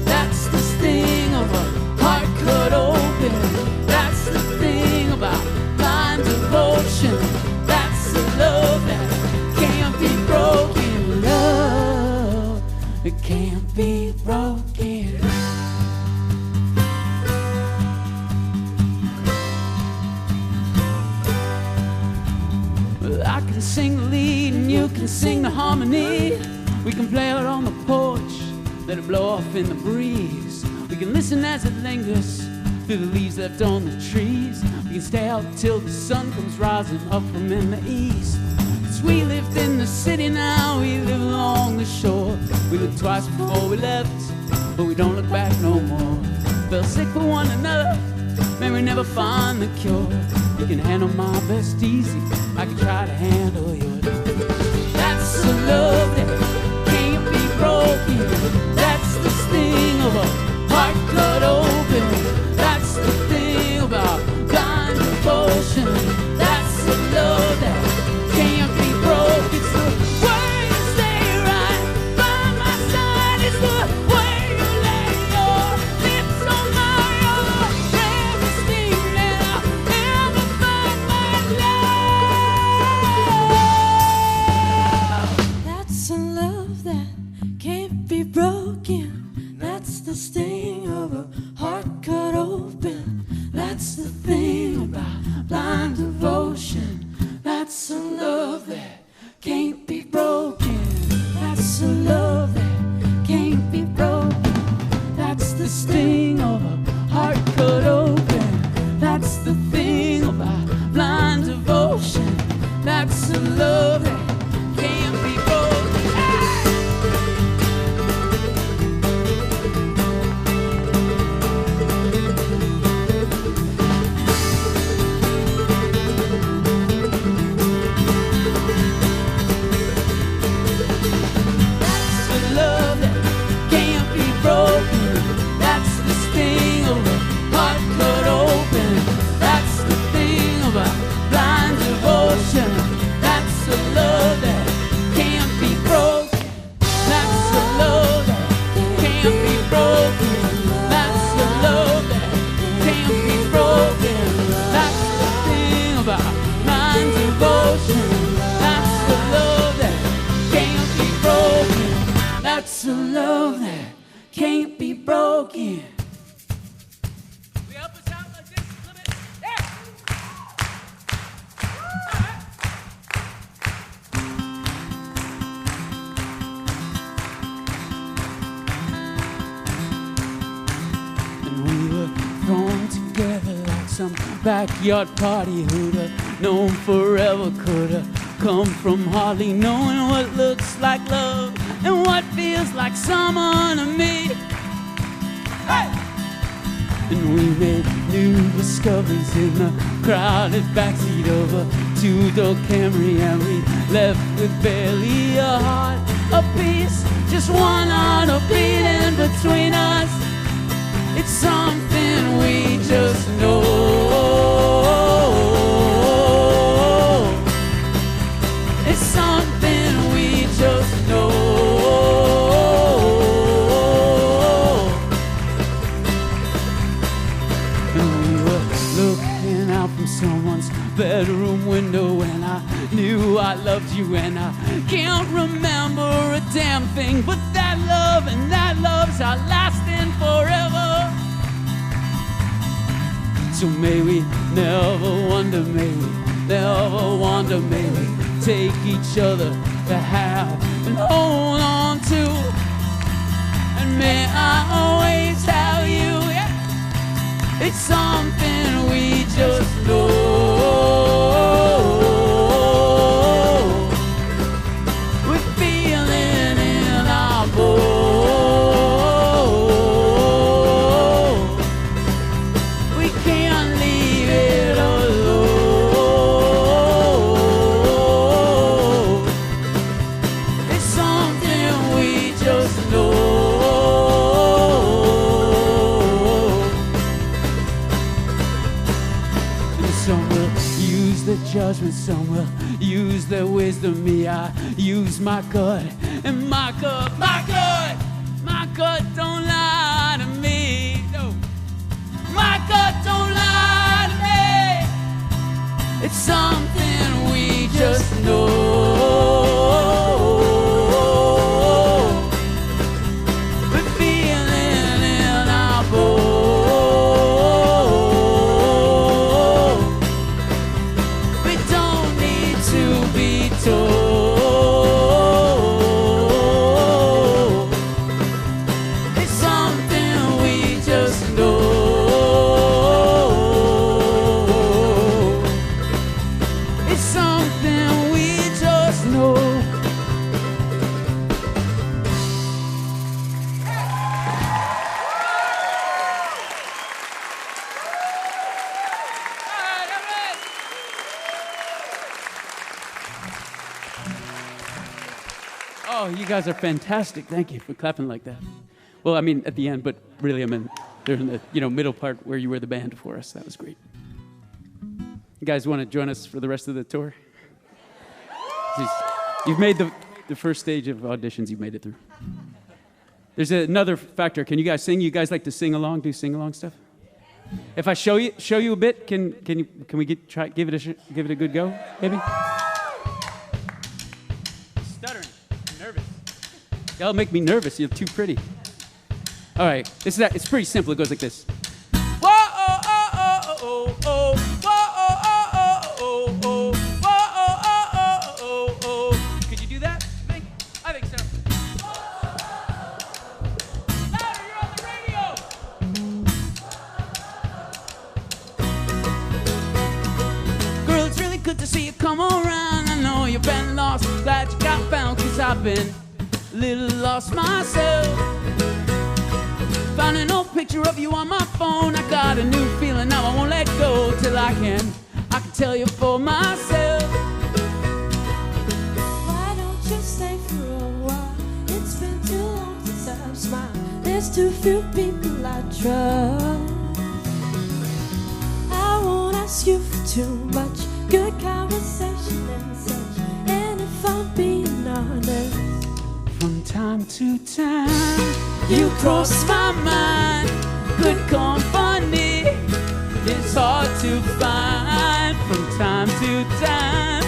That's the sting of a heart cut open. That's the thing about blind devotion. That's the love that can't be broken. Love that can't be broken. I can sing the lead and you can sing the harmony. We can play out on the porch, let it blow off in the breeze. We can listen as it lingers through the leaves left on the trees. We can stay out till the sun comes rising up from in the east. 'Cause we lived in the city, now we live along the shore. We looked twice before we left, but we don't look back no more. Fell sick for one another, may we never find the cure. You can handle my best easy, I can try to handle yours. That's the love that can't be broken. That's the sting of a heart cut open. That's the thing about blind devotion. That's the love that can't be broken. It's the way you stay right by my side. It's the way you lay your lips on my arm. Everything that I'll ever find my love. That's a love that can't be broken. That's the sting of a heart cut open. That's the thing about blind devotion. That's a love that can't be broken. That's a love that can't be broken. That's the sting of a heart cut open. That's the thing about blind devotion. That's a love that can't be broken. That's the love that can't be broken. That's the sting of a heart cut open. That's the thing about blind devotion. That's the love that can't be broken. That's the love that can't be broken. That's the love that can't be broken. That's the thing about blind devotion. That's the love that can't be broken. That's the love that can't be broken. We help us out like this a little bit. Yeah. All right. backyard party. Who'd have known forever could have come from hardly knowing what looks like love and what feels like summer to me. Hey! And we made new discoveries in the crowded backseat of a two-door Camry, and we left with barely a heart apiece, just one heart a beating between us. It's something we just know. It's something we just know. And we were looking out from someone's bedroom window, and I knew I loved you, and I can't remember a damn thing but that love, and that love's our lasting forever. So may we never wonder, may we never wonder, may we take each other to have and hold on to, and may I always have you, yeah. It's something we just know. We're feeling in our bones. We can't leave it alone. It's something we just know. And some will use their judgment, some will use their wisdom. Me, I use my gut, and my gut don't lie to me. No, my gut don't lie to me. It's something we just know. We're feeling in our bones. We don't need to be told. It's something we just know. It's something we just know. Oh, you guys are fantastic. Thank you for clapping like that. Well, I mean, at the end, but really, I mean, during the middle part where you were the band for us. That was great. You guys want to join us for the rest of the tour? You've made the first stage of auditions. You've made it through. There's another factor. Can you guys sing? You guys like to sing along? Do sing along stuff? If I show you a bit, can we give it a good go? Maybe. Stuttering, I'm nervous. Y'all make me nervous. You're too pretty. All right, it's pretty simple. It goes like this. Whoa, oh, oh, oh, oh, oh, whoa, oh, oh, oh, oh, whoa, oh, oh, oh, oh. Could you do that? I think so. Louder, you're on the radio. Girl, it's really good to see you come around. I know you've been lost. Glad you got found, 'cause I've been a little lost myself. Found an old picture of you on my phone. I got a new feeling, now I won't let go till I can tell you for myself. Why don't you stay for a while? It's been too long since I've smiled. There's too few people I trust. I won't ask you for too much good conversation and such. And if I'm being honest, from time to time, you cross my mind. Good company is hard to find. From time to time,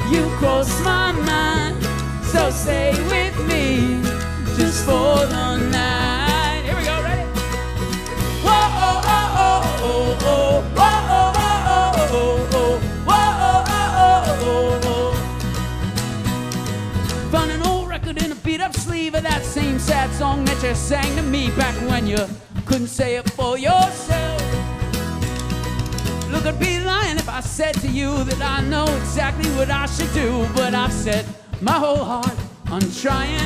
you cross my mind. So stay with me just for the night. Here we go, ready? Whoa, oh, oh, oh, oh, oh, whoa, oh, oh, oh, oh, oh, whoa, oh, oh, oh, oh. Found an old record in a beat-up sleeve of that same sad song that you sang to me back when you couldn't say it for yourself. Look, I'd be lying if I said to you that I know exactly what I should do, but I've set my whole heart on trying.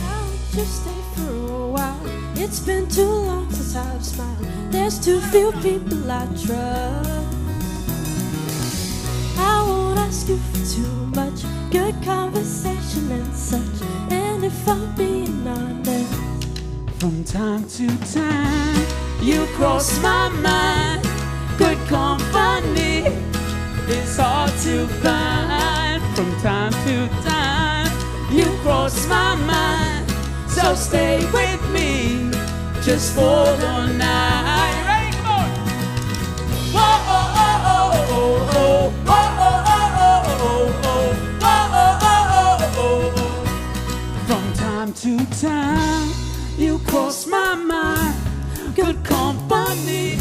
I'll just stay for a while. It's been too long since I've smiled. There's too few people I trust. I won't ask you for too much good conversation and such. And if I'm being honest, from time to time, you cross my mind. Good company is hard to find. From time to time, you cross my mind. So stay with me just for the night. You ready? Come on! Whoa, oh, oh, oh, oh, oh, oh, oh, oh, oh, oh, oh, oh. From time to time, you cross my mind. Good company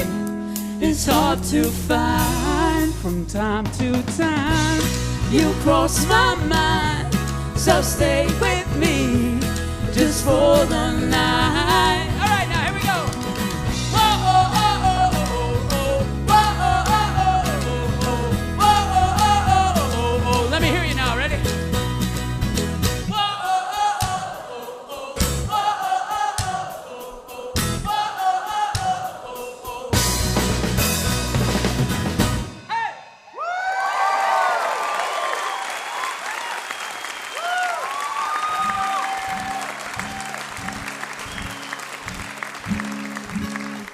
is hard to find. From time to time, you cross my mind. So stay with me just for the night. All right, now here we go. Whoa, oh, oh, oh, oh, oh, whoa, oh, oh, oh, oh, whoa, oh, oh, oh, oh, oh. Let me hear you now. Ready?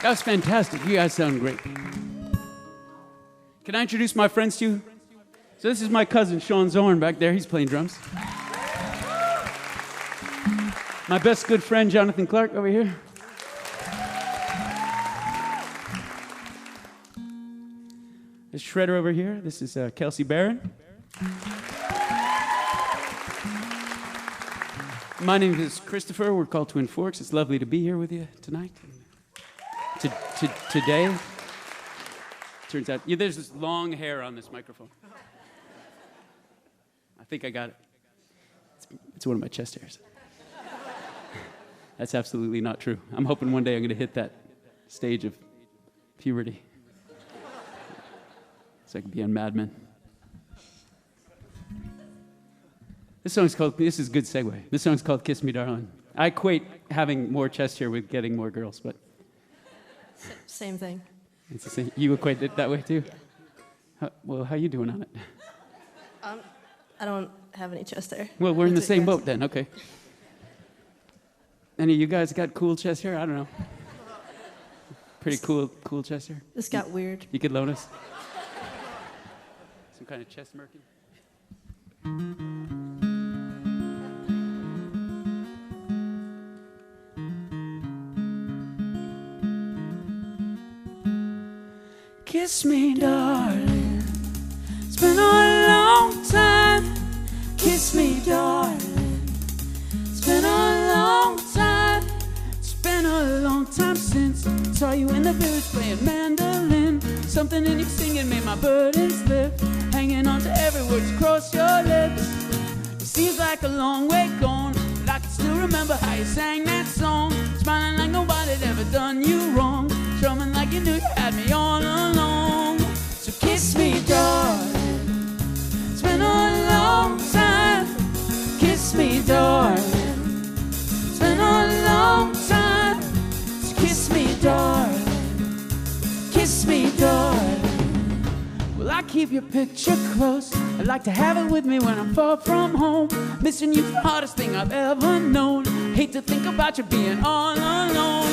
That was fantastic. You guys sound great. Can I introduce my friends to you? So this is my cousin, Sean Zorn, back there. He's playing drums. My best good friend, Jonathan Clark, over here. This Shredder over here. This is Kelsey Barron. My name is Christopher. We're called Twin Forks. It's lovely to be here with you tonight. Today, turns out, there's this long hair on this microphone. I think I got it. It's one of my chest hairs. That's absolutely not true. I'm hoping one day I'm going to hit that stage of puberty, so I can be on Mad Men. This is a good segue. This song's called Kiss Me Darling. I equate having more chest hair with getting more girls, but same thing. it's the same. You equate it that way too? Yeah. How you doing on it? I don't have any chest hair. Well, we're in the same boat then, okay. Any of you guys got cool chest hair? I don't know. Pretty cool chest hair? This got weird. You could loan us? Some kind of chest merkin? Kiss me, darling. It's been a long time. Kiss me, darling. It's been a long time. It's been a long time since I saw you in the village playing mandolin. Something in your singing made my burdens lift. Hanging on to every word across your lips. It seems like a long way gone, but I can still remember how you sang that song. Smiling like nobody'd ever done you wrong. Strumming like you knew you had me all along. So kiss me, darling. It's been a long time. Kiss me, darling. It's been a long time. So kiss me, darling. Kiss me, darling. Well, I keep your picture close. I like to have it with me when I'm far from home. Missing you's the hardest thing I've ever known. Hate to think about you being all alone.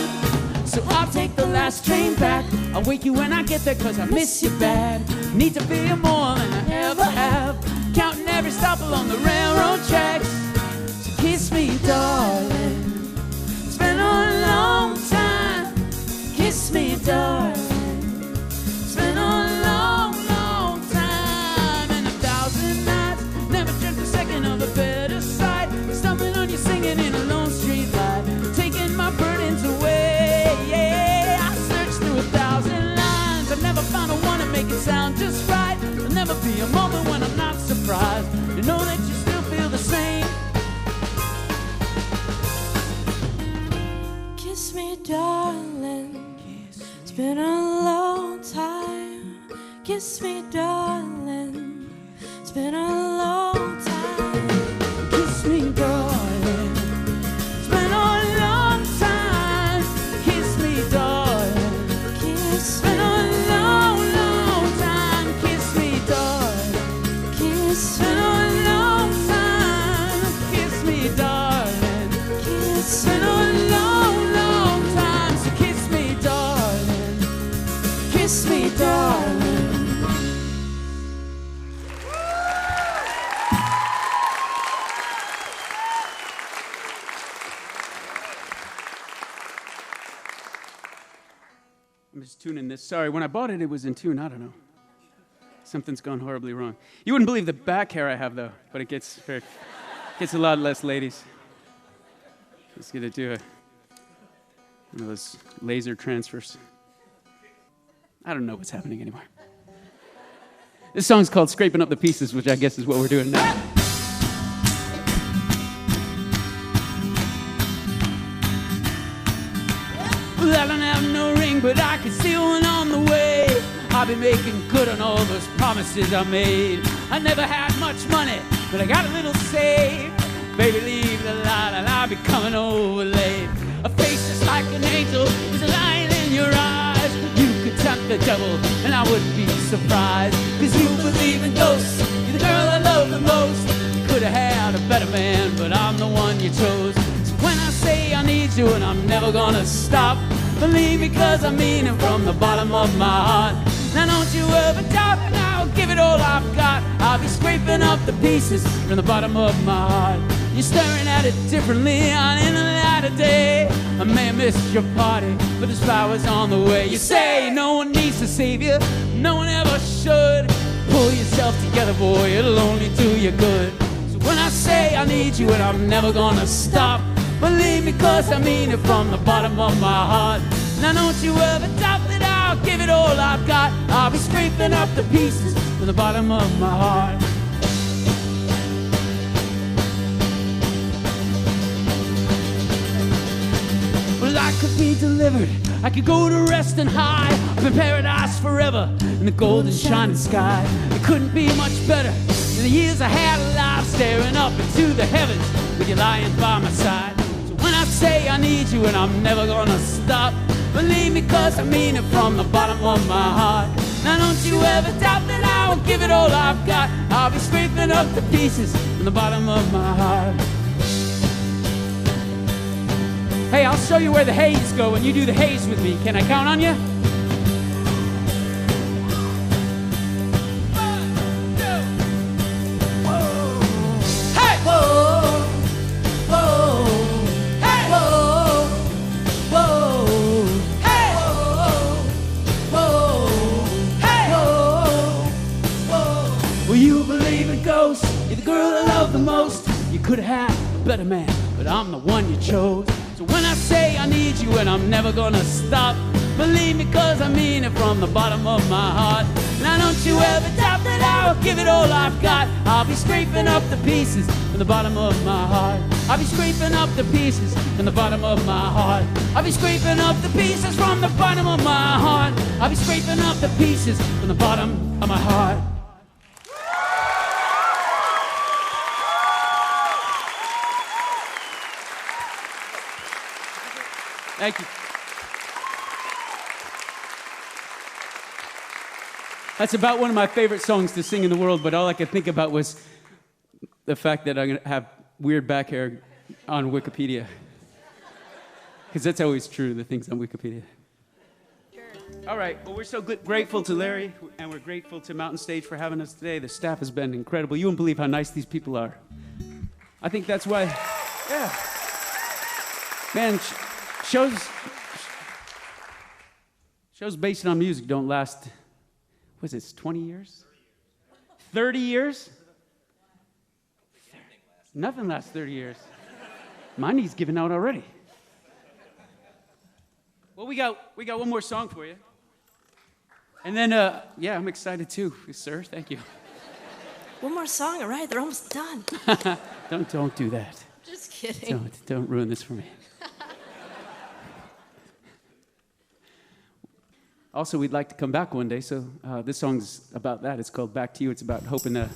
So I'll take the last train back. I'll wake you when I get there, cause I miss you bad. Need to feel more than I ever have. Counting every stop along the railroad tracks. So kiss me, darling. It's been a long time. Kiss me, darling. It's been a long, long time. And 1,000 nights. Never dreamt a second of a better sight. Stumbling on you singing in a lone street light. Taking my burdens away. Never found a one to make it sound just right. There'll never be a moment when I'm not surprised to know that you still feel the same. Kiss me, darling. It's been a long kiss me, darling. It's been a long time. Kiss me, darling. It's been a long time. Kiss me, darling. Kiss Been me, a long, long time. Kiss me, darling. kiss Been me, a long time. Kiss me, darling. kiss Been me, a long, long time. So kiss me, darling. kiss me, darling. I'm just tuning this. Sorry, when I bought it, it was in tune. I don't know. Something's gone horribly wrong. You wouldn't believe the back hair I have, though, but it gets a lot less ladies. Just gonna do one of those laser transfers. I don't know what's happening anymore. This song's called Scraping Up the Pieces, which I guess is what we're doing now. Well, I don't have no ring, but I can see one on the way. I've been making good on all those promises I made. I never had much money, but I got a little saved. Baby, leave the light and I'll be coming over late. A face just like an angel is a light in your eyes. You could tempt the devil and I wouldn't be surprised. Cause you believe in ghosts, you're the girl I love the most. You could have had a better man, but I'm the one you chose. So when I say I need you and I'm never gonna stop, believe me cause I mean it from the bottom of my heart. Now don't you ever doubt it, I'll give it all I've got. I'll be scraping up the pieces from the bottom of my heart. You're staring at it differently on in the light of day. I may have missed your party, but there's flowers on the way. You say no one needs to save you, no one ever should. Pull yourself together, boy, it'll only do you good. So when I say I need you and I'm never gonna stop, believe me cause I mean it from the bottom of my heart. Now don't you ever doubt that I'll give it all I've got. I'll be scraping up the pieces from the bottom of my heart. Well, I could be delivered, I could go to rest and high up in paradise forever in the golden shining sky. It couldn't be much better than the years I had alive, staring up into the heavens with you lying by my side. So when I say I need you and I'm never gonna stop, believe me cause I mean it from the bottom of my heart. Now don't you ever doubt that I will give it all I've got. I'll be scraping up the pieces from the bottom of my heart. Hey, I'll show you where the haze go when you do the haze with me. Can I count on you? 1, 2. Whoa. Hey! Whoa. Whoa. Hey! Whoa. Whoa. Hey! Whoa. Whoa. Hey! Whoa. Whoa. Well, you believe in ghosts. You're the girl I love the most. You could have had a better man, but I'm the one you chose. So when I say I need you and I'm never gonna stop, believe me cause I mean it from the bottom of my heart. Now don't you ever doubt that I'll give it all I've got. I'll be scraping up the pieces from the bottom of my heart. I'll be scraping up the pieces from the bottom of my heart. I'll be scraping up the pieces from the bottom of my heart. I'll be scraping up the pieces from the bottom of my heart. Thank you. That's about one of my favorite songs to sing in the world, but all I could think about was the fact that I'm going to have weird back hair on Wikipedia. Because that's always true, the things on Wikipedia. Sure. All right, well, we're so grateful to Larry, and we're grateful to Mountain Stage for having us today. The staff has been incredible. You wouldn't believe how nice these people are. I think that's why, yeah. Man, shows based on music don't last, what's it, 20 years? 30 years? Nothing lasts 30 years. My knee's giving out already. Well, we got one more song for you. And then, yeah, I'm excited too, sir. Thank you. One more song, all right? They're almost done. Don't do that. Just kidding. Don't ruin this for me. Also, we'd like to come back one day, so this song's about that. It's called Back to You. It's about hoping to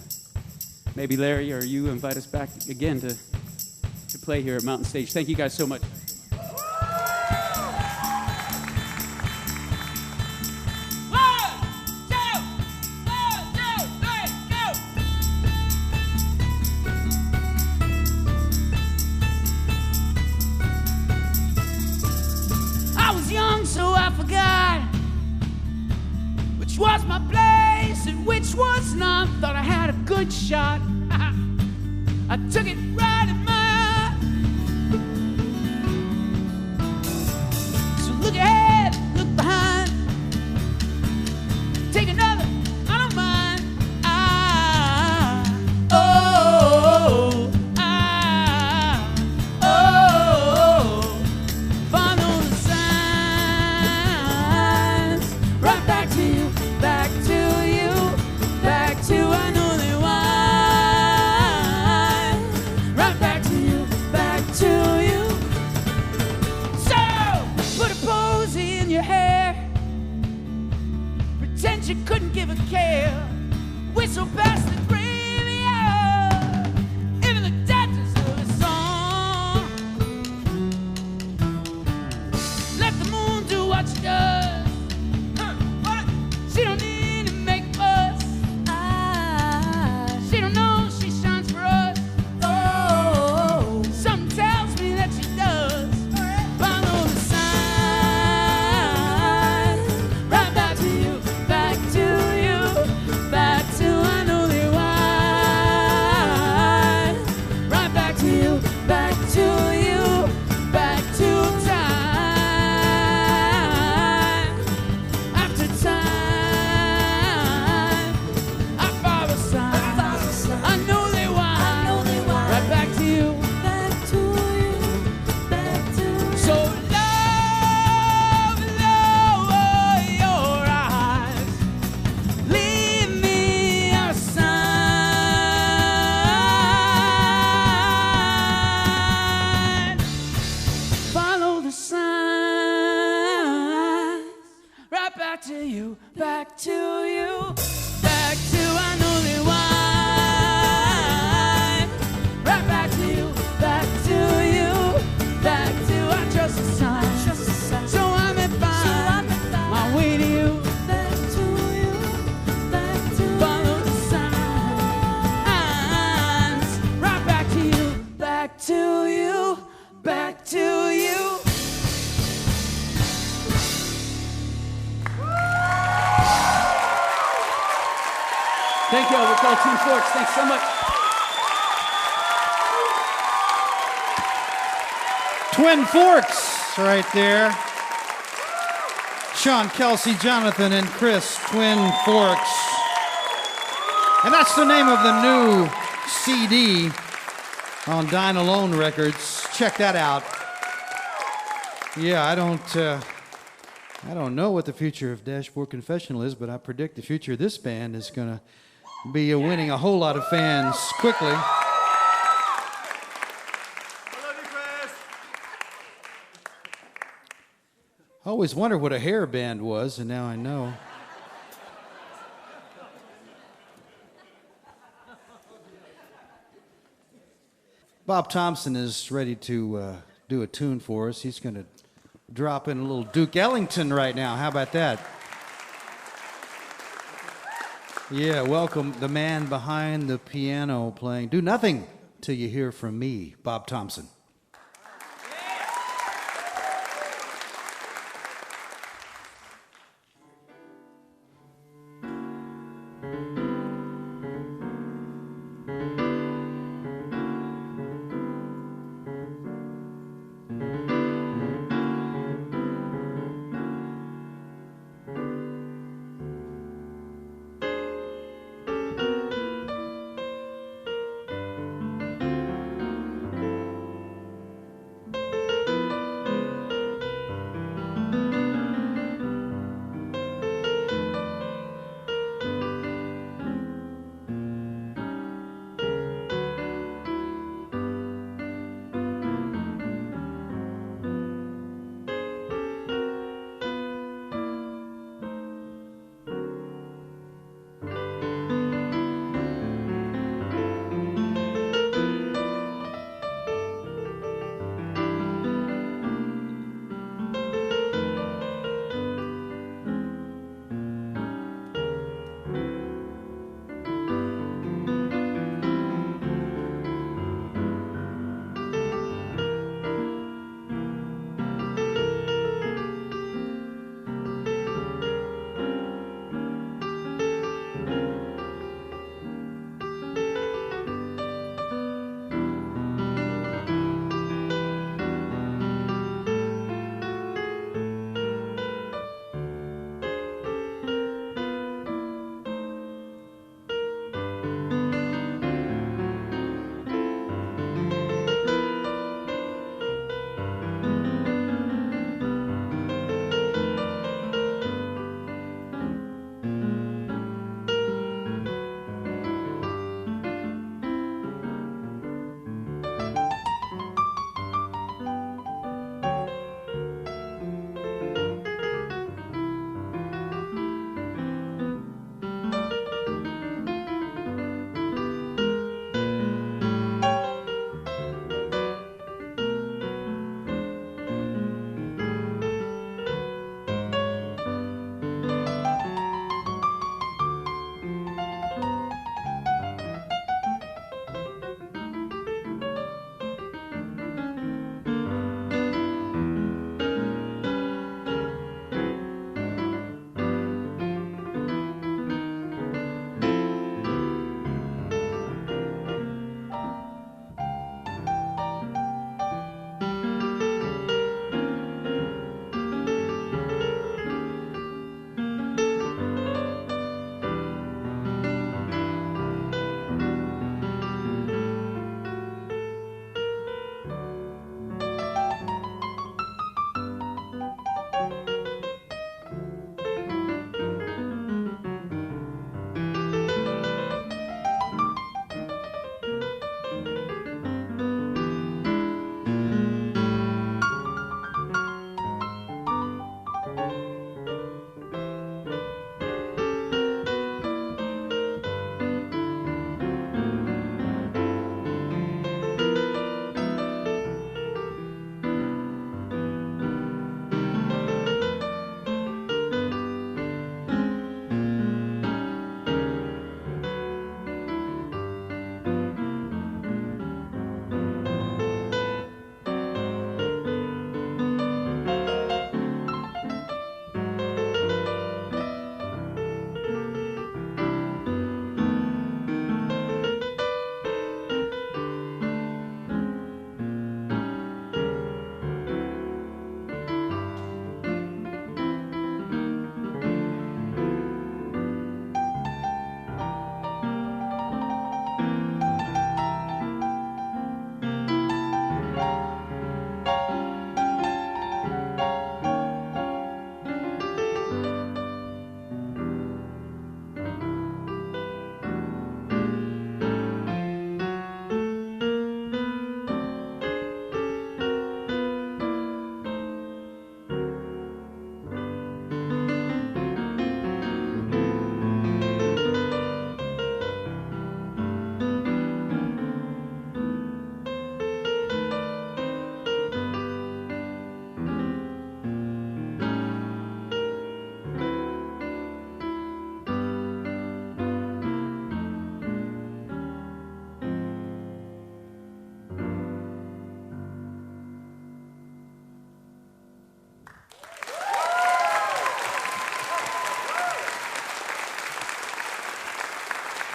maybe Larry or you invite us back again to play here at Mountain Stage. Thank you guys so much. So I forgot which was my place and which was not. Thought I had a good shot. I took it right in my eye. So look ahead, look behind. Take another, I don't mind. Follow the signs. Right back to you, back to you, back to I know they why. Right back to you, back to you. So, put a posy in your hair. Pretend you couldn't give a care. Whistle past the graveyard into the depths of the song. Let the moon do what she does. She don't need to make fuss. She don't know she shines for us. Oh, something tells me that she does. Follow the sign. Right back to you, back to you, back to I know they why. Right back to you, back to you, back to time. After time, I follow signs. I know they why. Right back to you, back to you, back to you. So love, lower your eyes. Leave me a sign. Follow the signs. Right back to you, back to you, back to I know they why. Right back to you, back to you, back to I trust the sign. So I may find my way to you. Back to you, back to follow the signs. Right back to you, back to you, back to you. Thank you all. We'll call Twin Forks. Thanks so much. Twin Forks right there. Sean, Kelsey, Jonathan, and Chris, Twin Forks. And that's the name of the new CD on Dine Alone Records. Check that out. Yeah, I don't know what the future of Dashboard Confessional is, but I predict the future of this band is going to be winning a whole lot of fans quickly. I always wondered what a hair band was, and now I know. Bob Thompson is ready to do a tune for us. He's going to drop in a little Duke Ellington right now. How about that? Yeah, welcome the man behind the piano playing Do Nothing Till You Hear From Me, Bob Thompson.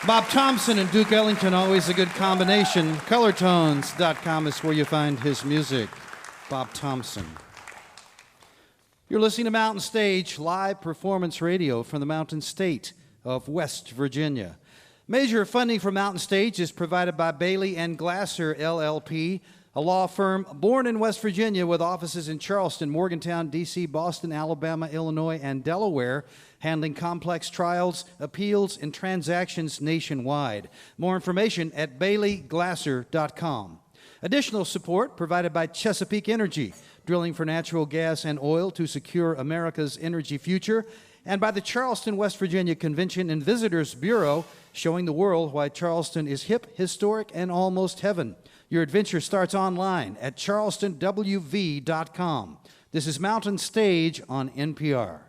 Bob Thompson and Duke Ellington, always a good combination. Colortones.com is where you find his music. Bob Thompson. You're listening to Mountain Stage, live performance radio from the Mountain State of West Virginia. Major funding for Mountain Stage is provided by Bailey and Glasser, LLP, a law firm born in West Virginia with offices in Charleston, Morgantown, D.C., Boston, Alabama, Illinois, and Delaware, handling complex trials, appeals, and transactions nationwide. More information at baileyglasser.com. Additional support provided by Chesapeake Energy, drilling for natural gas and oil to secure America's energy future, and by the Charleston, West Virginia Convention and Visitors Bureau, showing the world why Charleston is hip, historic, and almost heaven. Your adventure starts online at charlestonwv.com. This is Mountain Stage on NPR.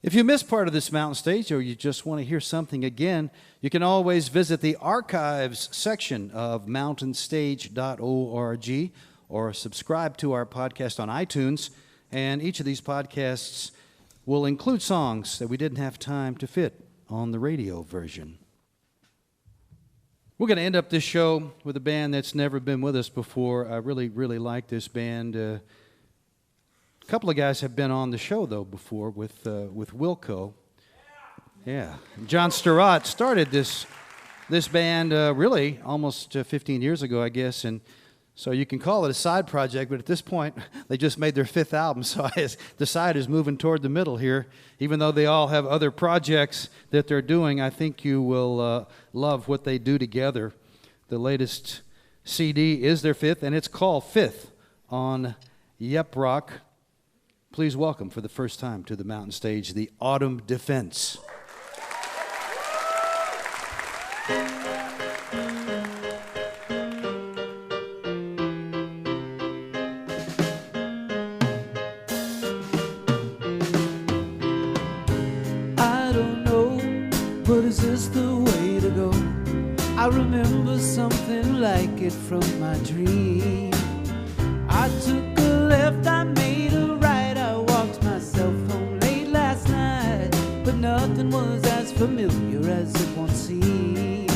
If you missed part of this Mountain Stage or you just want to hear something again, you can always visit the archives section of mountainstage.org or subscribe to our podcast on iTunes. And each of these podcasts will include songs that we didn't have time to fit on the radio version. We're going to end up this show with a band that's never been with us before. I really, really like this band. A couple of guys have been on the show, though, before with Wilco. Yeah. John Sturrott started this band really almost 15 years ago, I guess, and so you can call it a side project, but at this point, they just made their 5th album, so the side is moving toward the middle here. Even though they all have other projects that they're doing, I think you will love what they do together. The latest CD is their 5th, and it's called 5th on Yep Rock. Please welcome for the first time to the Mountain Stage, the Autumn Defense. I don't know, but is this the way to go? I remember something like it from my dream. I took a left, I made a right, I walked myself home late last night, but nothing was as familiar as it once seemed.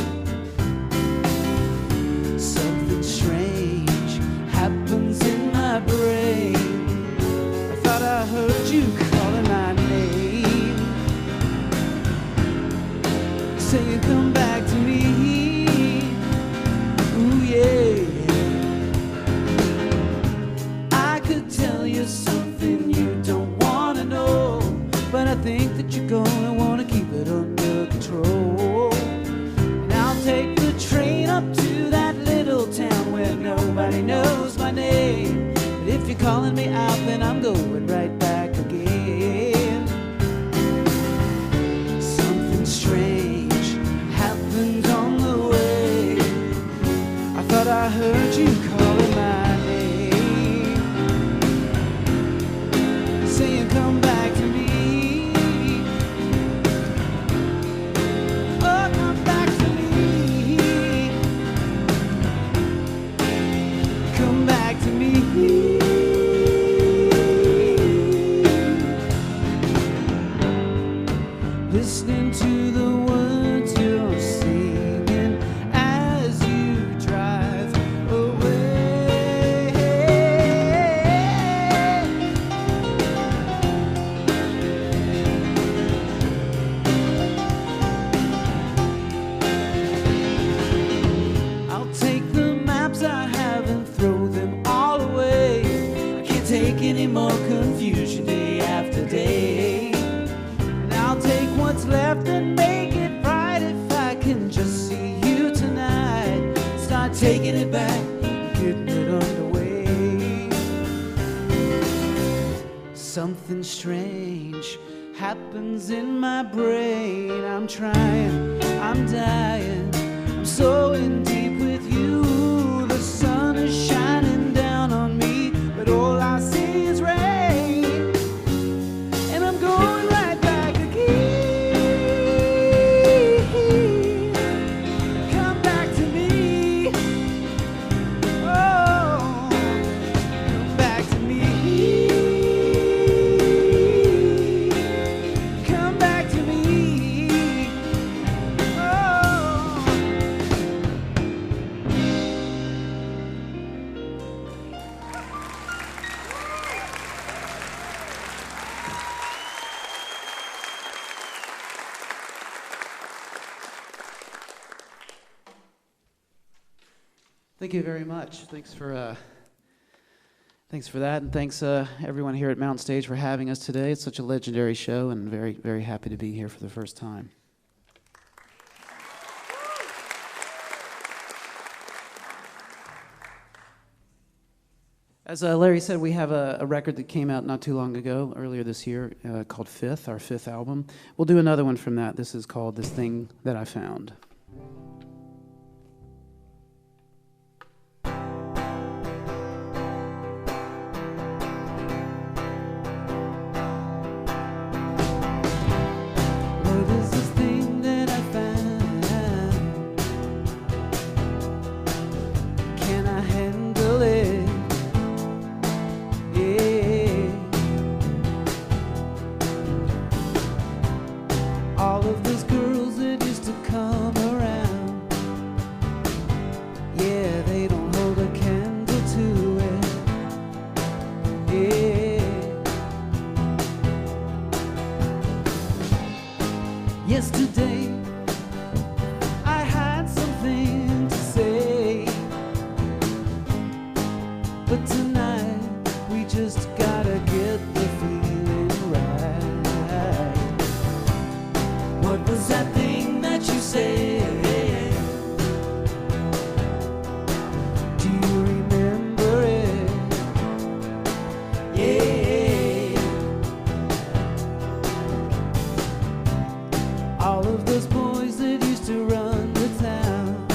Something strange happens in my brain. I thought I heard you calling my name, saying come back to me. Ooh yeah, I could tell you something you don't want to know, but I think that you're gonna want to keep it under control. And I'll take the train up to that little town where nobody knows my name, but if you're calling me out, then I'm going right back again. Something strange happened on the way. I thought I heard you calling my name, saying come back to me. Oh, come back to me. Come back to me. taking it back, getting it underway. Something strange happens in my brain. I'm trying, I'm dying, I'm so in deep with you. The sun is shining down on me, but all I see is rain. And I'm going right back again. Come back to me. Oh, come back to me. Come back to me. Oh. Thank you very much. Thanks for that, and thanks everyone here at Mountain Stage for having us today. It's such a legendary show, and very, very happy to be here for the first time. As Larry said, we have a record that came out not too long ago, earlier this year, called Fifth, our fifth album. We'll do another one from that. This is called This Thing That I Found. What is this thing that I found? Can I handle it? Yeah. All of those girls that used to come around, yeah, they don't hold a candle to it. Yeah. Yesterday, I had something to say, but tonight we just gotta get the feeling right. What was that thing that you said? Do you remember it? Yeah. All of those boys that used to run the town,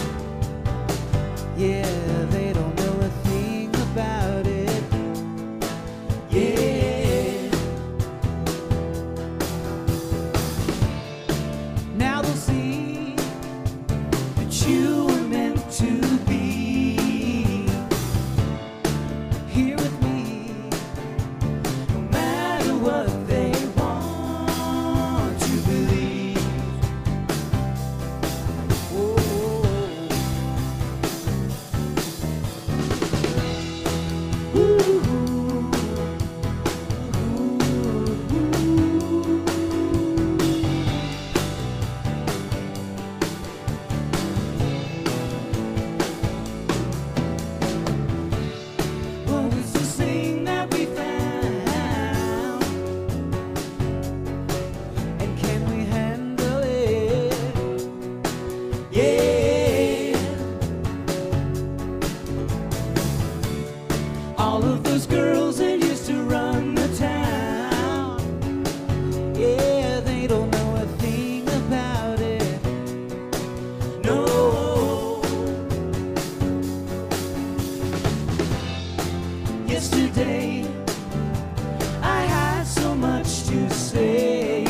yeah, they don't know a thing about it. Yeah. Now they'll see that you were meant to be here with me, no matter what they want to believe. What was this thing that we found? And can we handle it? Yeah. All of those girls that used to run the town, yeah, they don't know a thing about it. No. Yesterday, I had so much to say,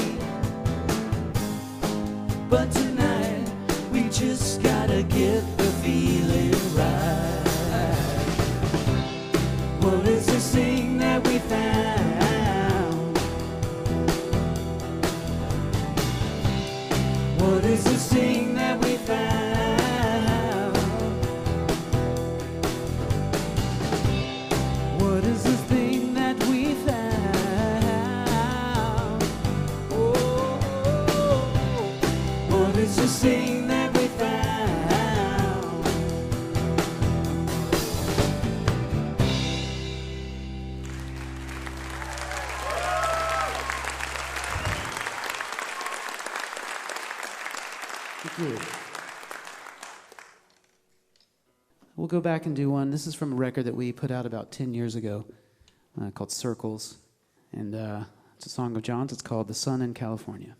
but tonight we just gotta get the feeling right. What is this thing that we found? What is this thing that we found? What is this thing that we found? Oh, what is this thing that we found? we'll go back and do one. This is from a record that we put out about 10 years ago called Circles. And it's a song of John's. It's called The Sun in California.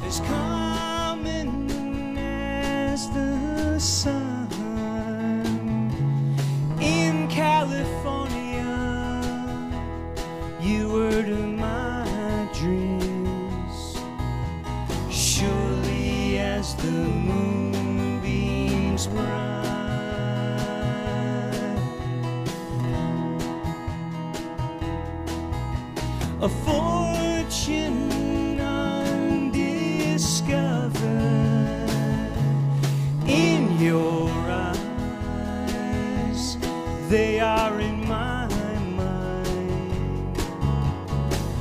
As common as the sun in California, you were to my dreams, surely as the moonbeams bright. A fortune in your eyes, they are in my mind,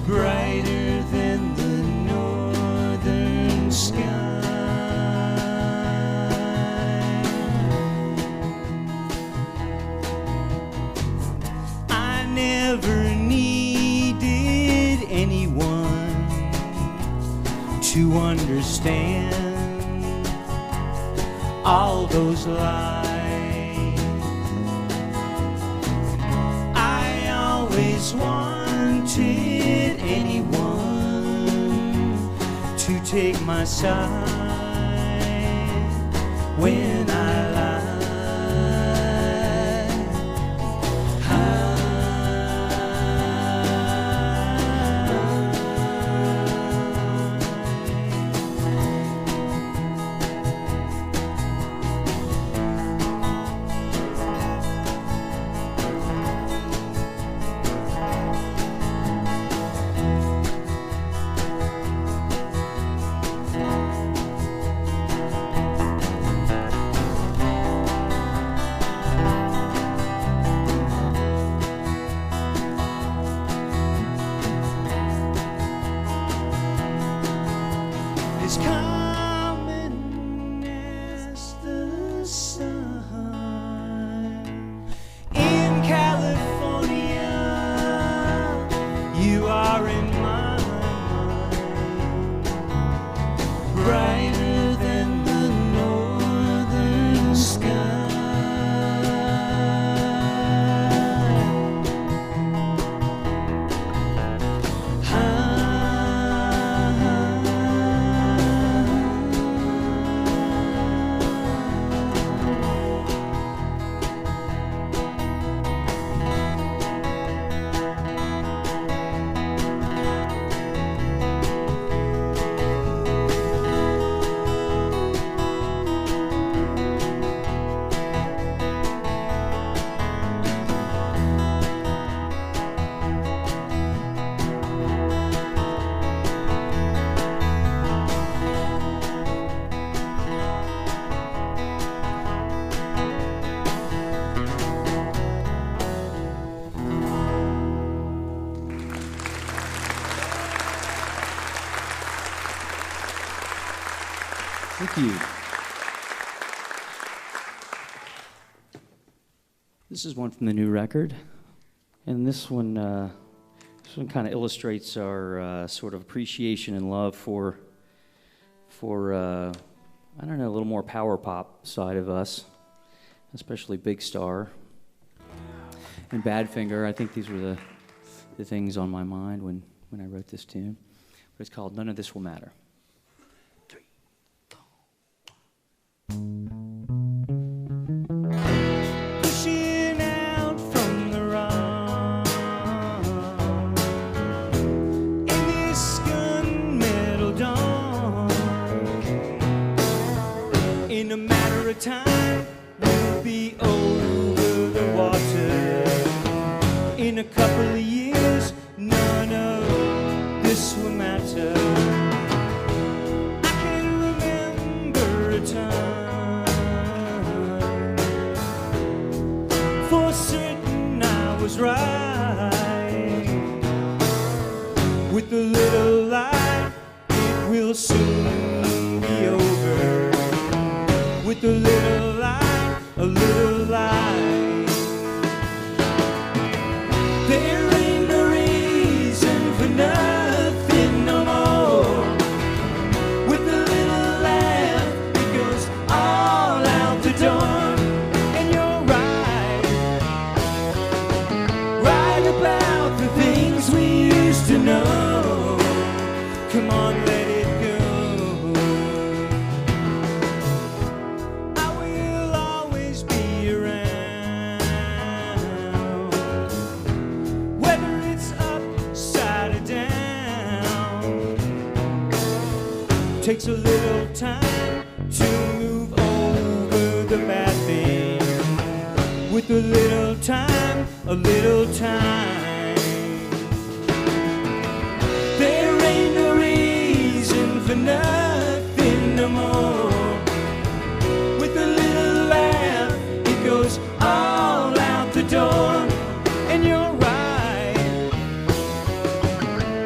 brighter than the northern sky. I never needed anyone to understand all those lies. I always wanted anyone to take my side when I lie. As common as the sun in California, you are in my mind, brighter than the northern sky. Thank you. This is one from the new record, and this one kind of illustrates our sort of appreciation and love for I don't know, a little more power pop side of us, especially Big Star and Badfinger. I think these were the things on my mind when I wrote this tune. But it's called None of This Will Matter. Pushing out from the rock in this gunmetal dawn, in a matter of time we'll be over the water. In a couple of years none of this will matter. I can remember a time for certain I was right. With a little light, it will soon be over. With a little light, takes a little time to move over the bad thing. With a little time, a little time. There ain't no reason for nothing no more. With a little laugh, it goes all out the door. And you're right,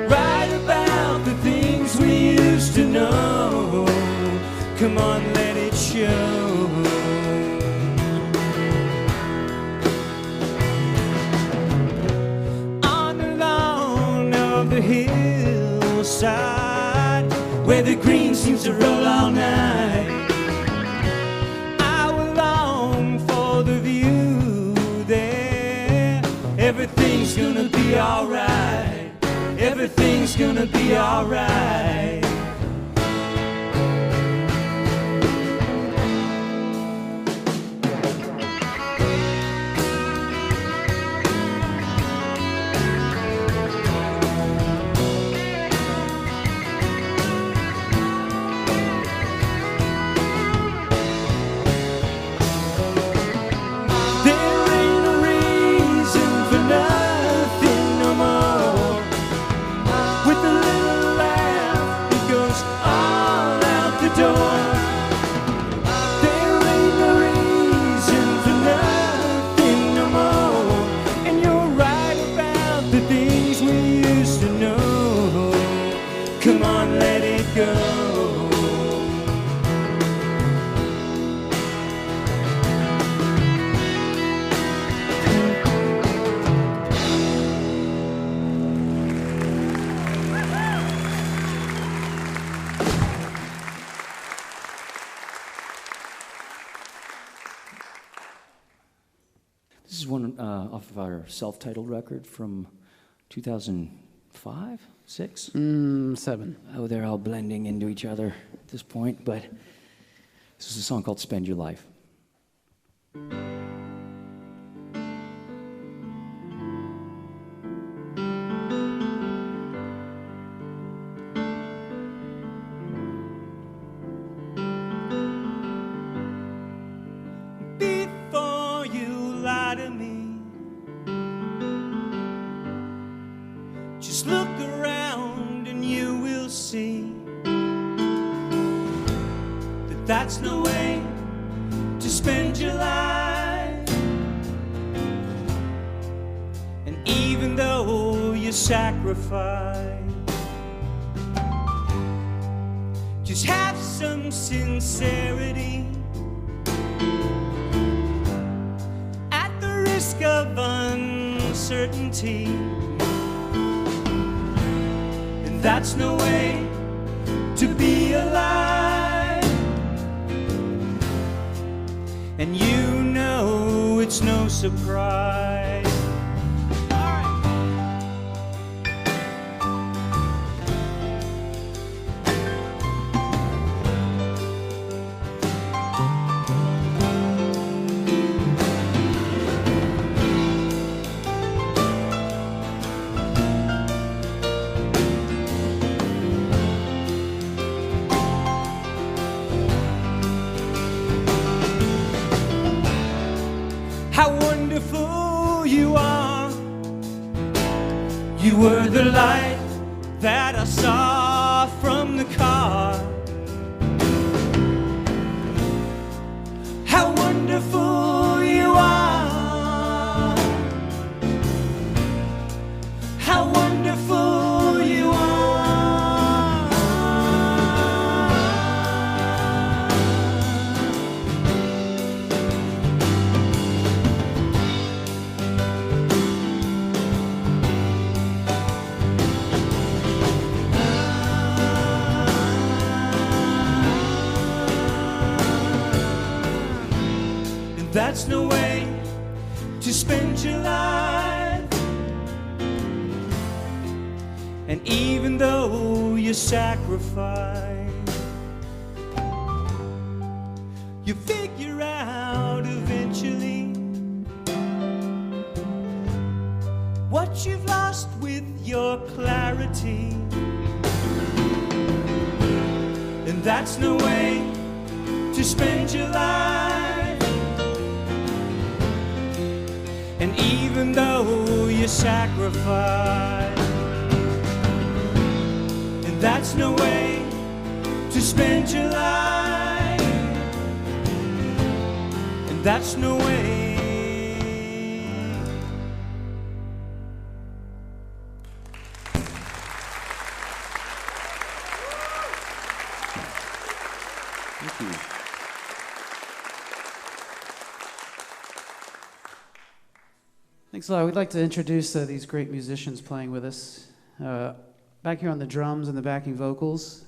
right about the things we used to know. Come on, let it show. On the lawn of the hillside, where the green seems to roll all night, I will long for the view there. Everything's gonna be alright. Everything's gonna be alright. Come on, let it go. This is one off of our self-titled record from 2005, 6? 7. Oh, they're all blending into each other at this point, but this is a song called Spend Your Life. Before you lie to me, just look around and you will see that that's no way to spend your life. And even though you sacrifice, just have some sincerity. At the risk of uncertainty, and that's no way to be alive. And you know it's no surprise. How wonderful you are. You were the light that I saw from the car. How wonderful you are. How wonderful you are. That's no way to spend your life. And even though you sacrifice, you figure out eventually what you've lost with your clarity. and that's no way to spend your life. And even though you sacrifice, and that's no way to spend your life, and that's no way. Thank you. Thanks a lot. We'd like to introduce these great musicians playing with us. Back here on the drums and the backing vocals,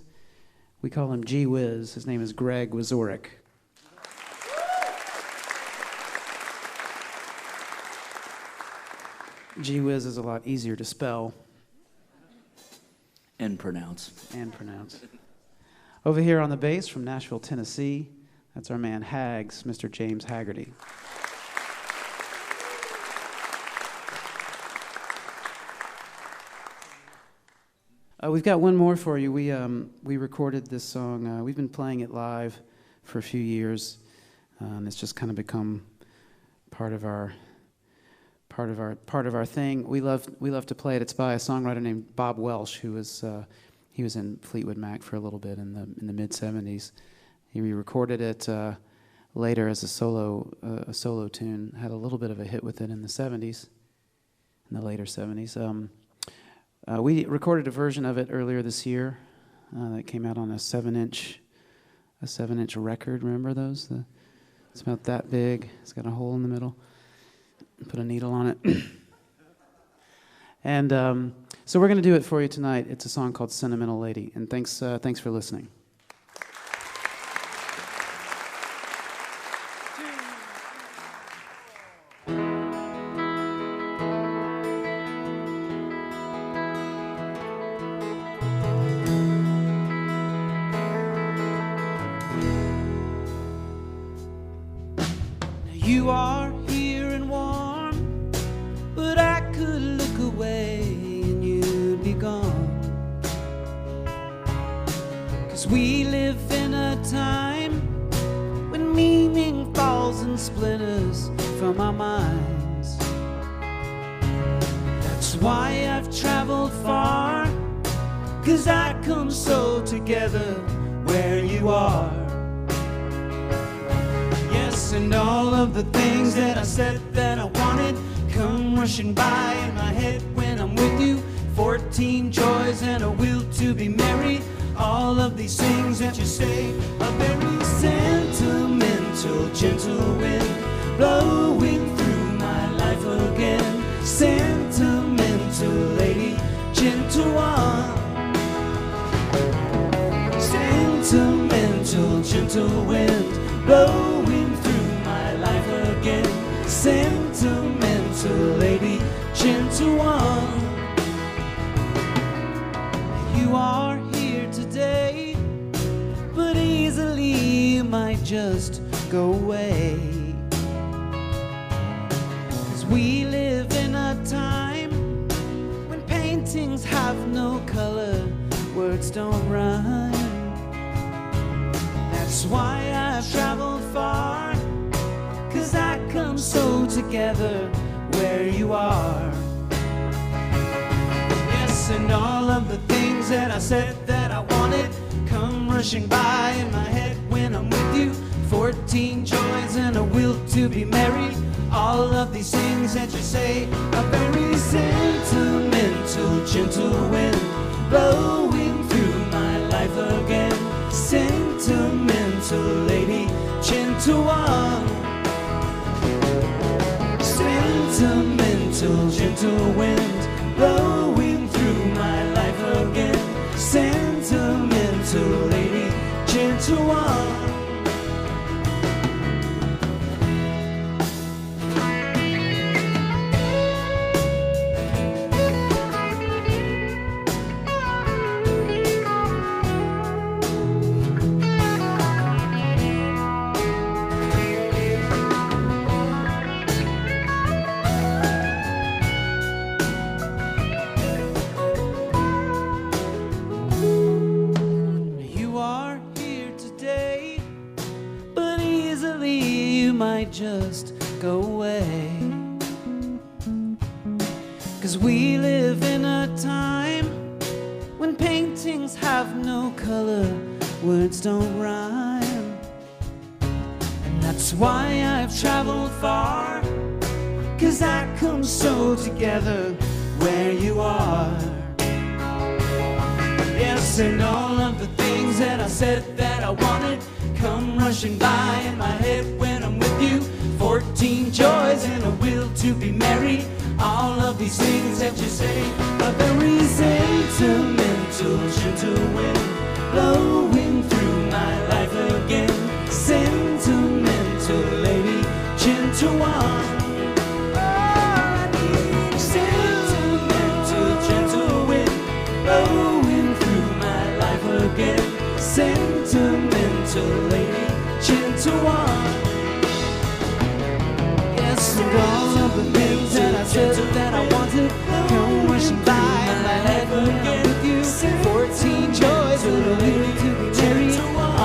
we call him Gee Whiz. His name is Greg Wazorek. Gee Whiz is a lot easier to spell. And pronounce. Over here on the bass from Nashville, Tennessee, that's our man Hags, Mr. James Haggerty. We've got one more for you. We recorded this song. We've been playing it live for a few years, and it's just kind of become part of our thing. We love to play it. It's by a songwriter named Bob Welsh, who was he was in Fleetwood Mac for a little bit in the mid '70s. He recorded it later as a solo tune. Had a little bit of a hit with it in the '70s, in the later '70s. We recorded a version of it earlier this year that came out on a 7-inch record. Remember those? It's about that big. It's got a hole in the middle. Put a needle on it. And so we're going to do it for you tonight. It's a song called Sentimental Lady. And thanks for listening. You are here and warm, but I could look away and you'd be gone. 'Cause we live in a time when meaning falls in splinters from our minds. That's why I've traveled far, 'cause I come so together where you are. And all of the things that I said that I wanted come rushing by in my head when I'm with you. 14 joys and a will to be merry. All of these things that you say are very sentimental. Gentle wind blowing through my life again. Sentimental lady, gentle one. Sentimental, gentle wind blowing through my life again. Sentimental lady, gentle one. You are here today, but easily you might just go away. 'Cause we live in a time when paintings have no color, words don't rhyme. That's why I've traveled far, 'cause I come so together where you are. Yes, and all of the things that I said that I wanted come rushing by in my head when I'm with you. 14 joys and a will to be merry. All of these things that you say are very sentimental. Gentle wind blowing through my life again. Sentimental lady, gentle one. Sentimental, gentle wind blowing through my life again. Sentimental lady, gentle one. might just go away. 'Cause we live in a time when paintings have no color, words don't rhyme. And that's why I've traveled far, 'cause I come so together where you are. Yes, and all of the things that I said that I wanted come rushing by in my head when I'm with you. 14 joys and a will to be merry. All of these things that you say are very sentimental, gentle wind blowing through my life again. Sentimental lady, gentle one. Oh, I need sentimental, gentle wind blowing through my life again. Sentimental lady, gentle one. Yes, and all of the things that I said that I wanted come rushing by in my head again with you. 14 joys and a will to be merry.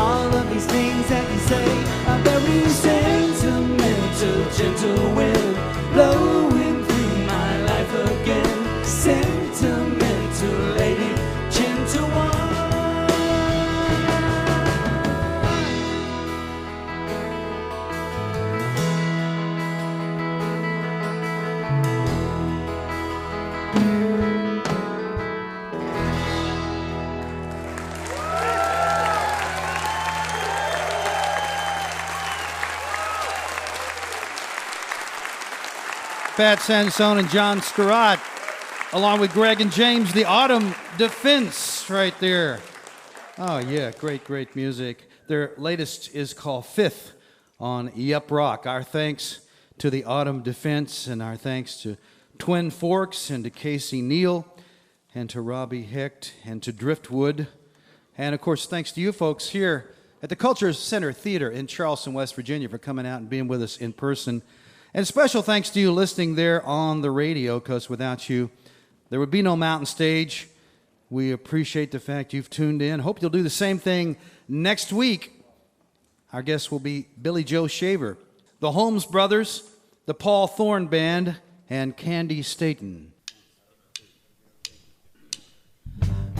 All of these things that you say are very sentimental, gentle wind blowing through my life again. Sentimental lady, gentle one. Pat Sansone and John Scarratt, along with Greg and James, the Autumn Defense right there. Oh, yeah, great, great music. Their latest is called Fifth on Yup Rock. Our thanks to the Autumn Defense, and our thanks to Twin Forks, and to Casey Neill, and to Robby Hecht, and to Driftwood. And, of course, thanks to you folks here at the Culture Center Theater in Charleston, West Virginia, for coming out and being with us in person. And special thanks to you listening there on the radio, because without you, there would be no Mountain Stage. We appreciate the fact you've tuned in. Hope you'll do the same thing next week. Our guest will be Billy Joe Shaver, the Holmes Brothers, the Paul Thorne Band, and Candy Staton.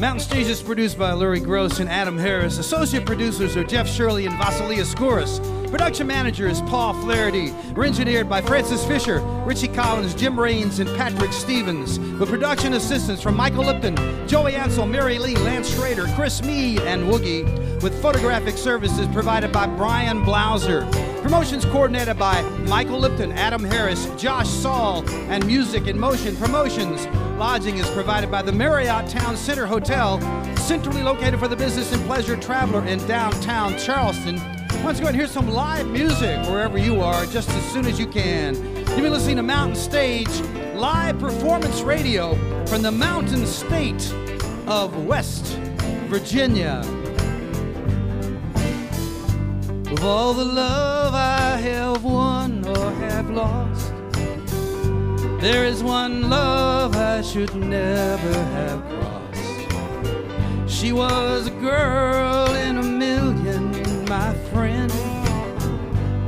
Mountain Stage is produced by Lurie Gross and Adam Harris. Associate producers are Jeff Shirley and Vasilia Skouras. Production manager is Paul Flaherty. We're engineered by Francis Fisher, Richie Collins, Jim Raines, and Patrick Stevens. With production assistance from Michael Lipton, Joey Ansel, Mary Lee, Lance Schrader, Chris Mead, and Woogie. With photographic services provided by Brian Blauser. Promotions coordinated by Michael Lipton, Adam Harris, Josh Saul, and Music in Motion Promotions. Lodging is provided by the Marriott Town Center Hotel, centrally located for the business and pleasure traveler in downtown Charleston. Why don't you go and hear some live music wherever you are just as soon as you can. You've been listening to Mountain Stage, live performance radio from the Mountain State of West Virginia. Of all the love I have won or have lost, there is one love I should never have crossed. She was a girl in a million, my friend.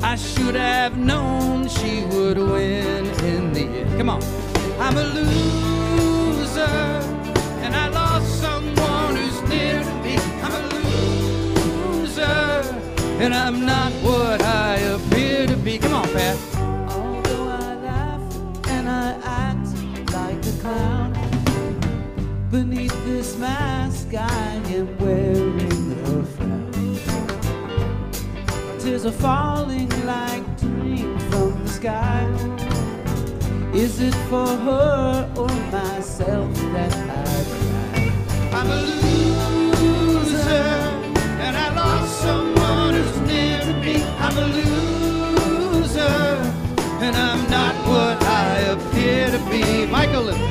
I should have known she would win in the end. Come on. I'm a loser, and I lost someone who's near to me. I'm a loser, and I'm not what I appear to be. Come on, Pat. Although I laugh and I act like a clown, beneath this mask I am wearing a frown. Tears are falling like rain from the sky. Is it for her or myself that I cry? I'm a loser, and I lost someone who's near to me. I'm a loser, and I'm not what I appear to be. Michael Lipton.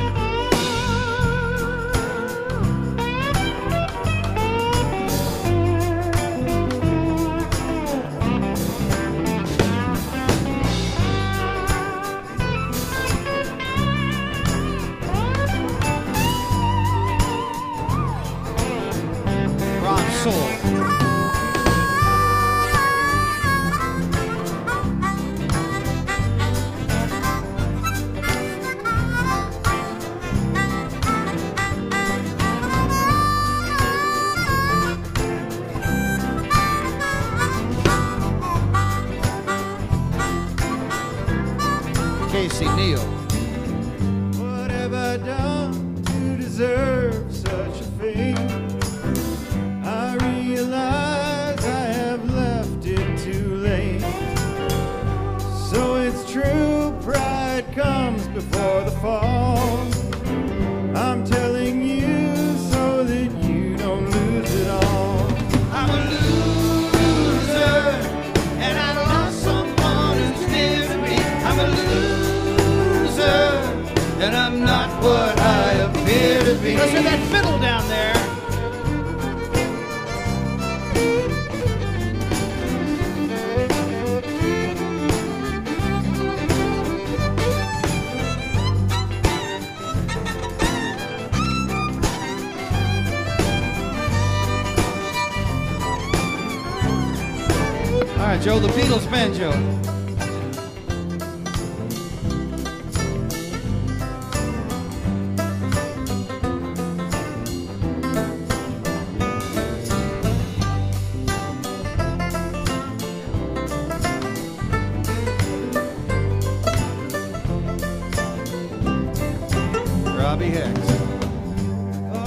Casey Neill. What have I done to deserve such a fate? I realize I have left it too late. So it's true, pride comes before the fall. I'm telling you so that you don't lose it all. I'm a loser, and I lost someone who's near to me. I'm a loser, and I'm not what I appear to be. Listen to that fiddle down there. All right, Joe, the Beatles banjo. Robby Hecht.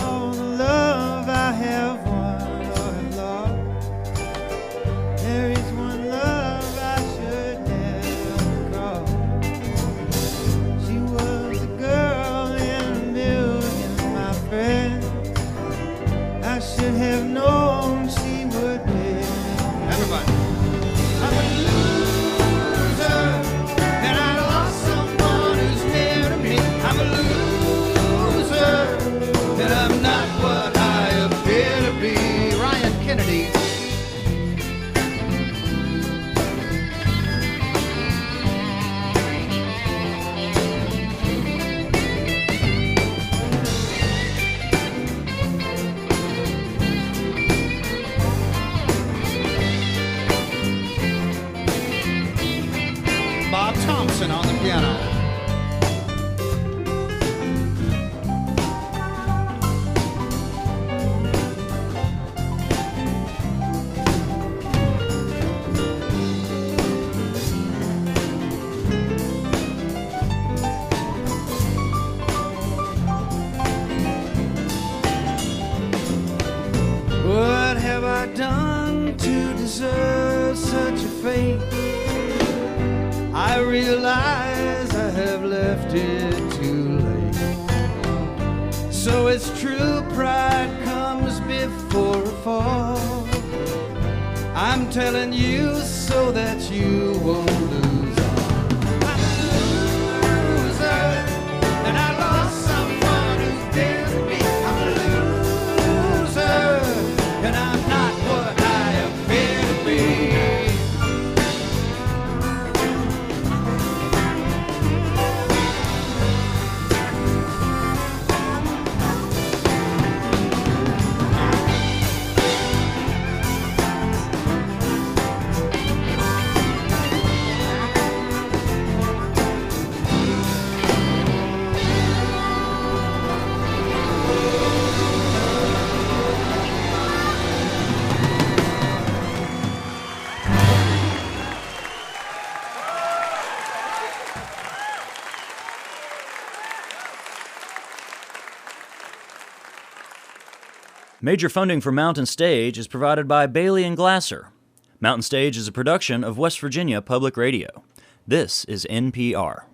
All the love I have won or have lost, there is one love I should never cross. She was a girl in a million, my friend. I should have known she would be. Everybody. I'm a loser, and I lost someone who's near to me. I'm a loser, and I'm not what I appear to be. Ryan Kennedy. Bob Thompson on the piano. What have I done to deserve such a fate? I realize I have left it too late. So it's true, pride comes before a fall. I'm telling you so that you won't lose all. I'm a loser, and I lost someone who's dear to me. I'm a loser, and I'm not what I appear to be. Major funding for Mountain Stage is provided by Bailey and Glasser. Mountain Stage is a production of West Virginia Public Radio. This is NPR.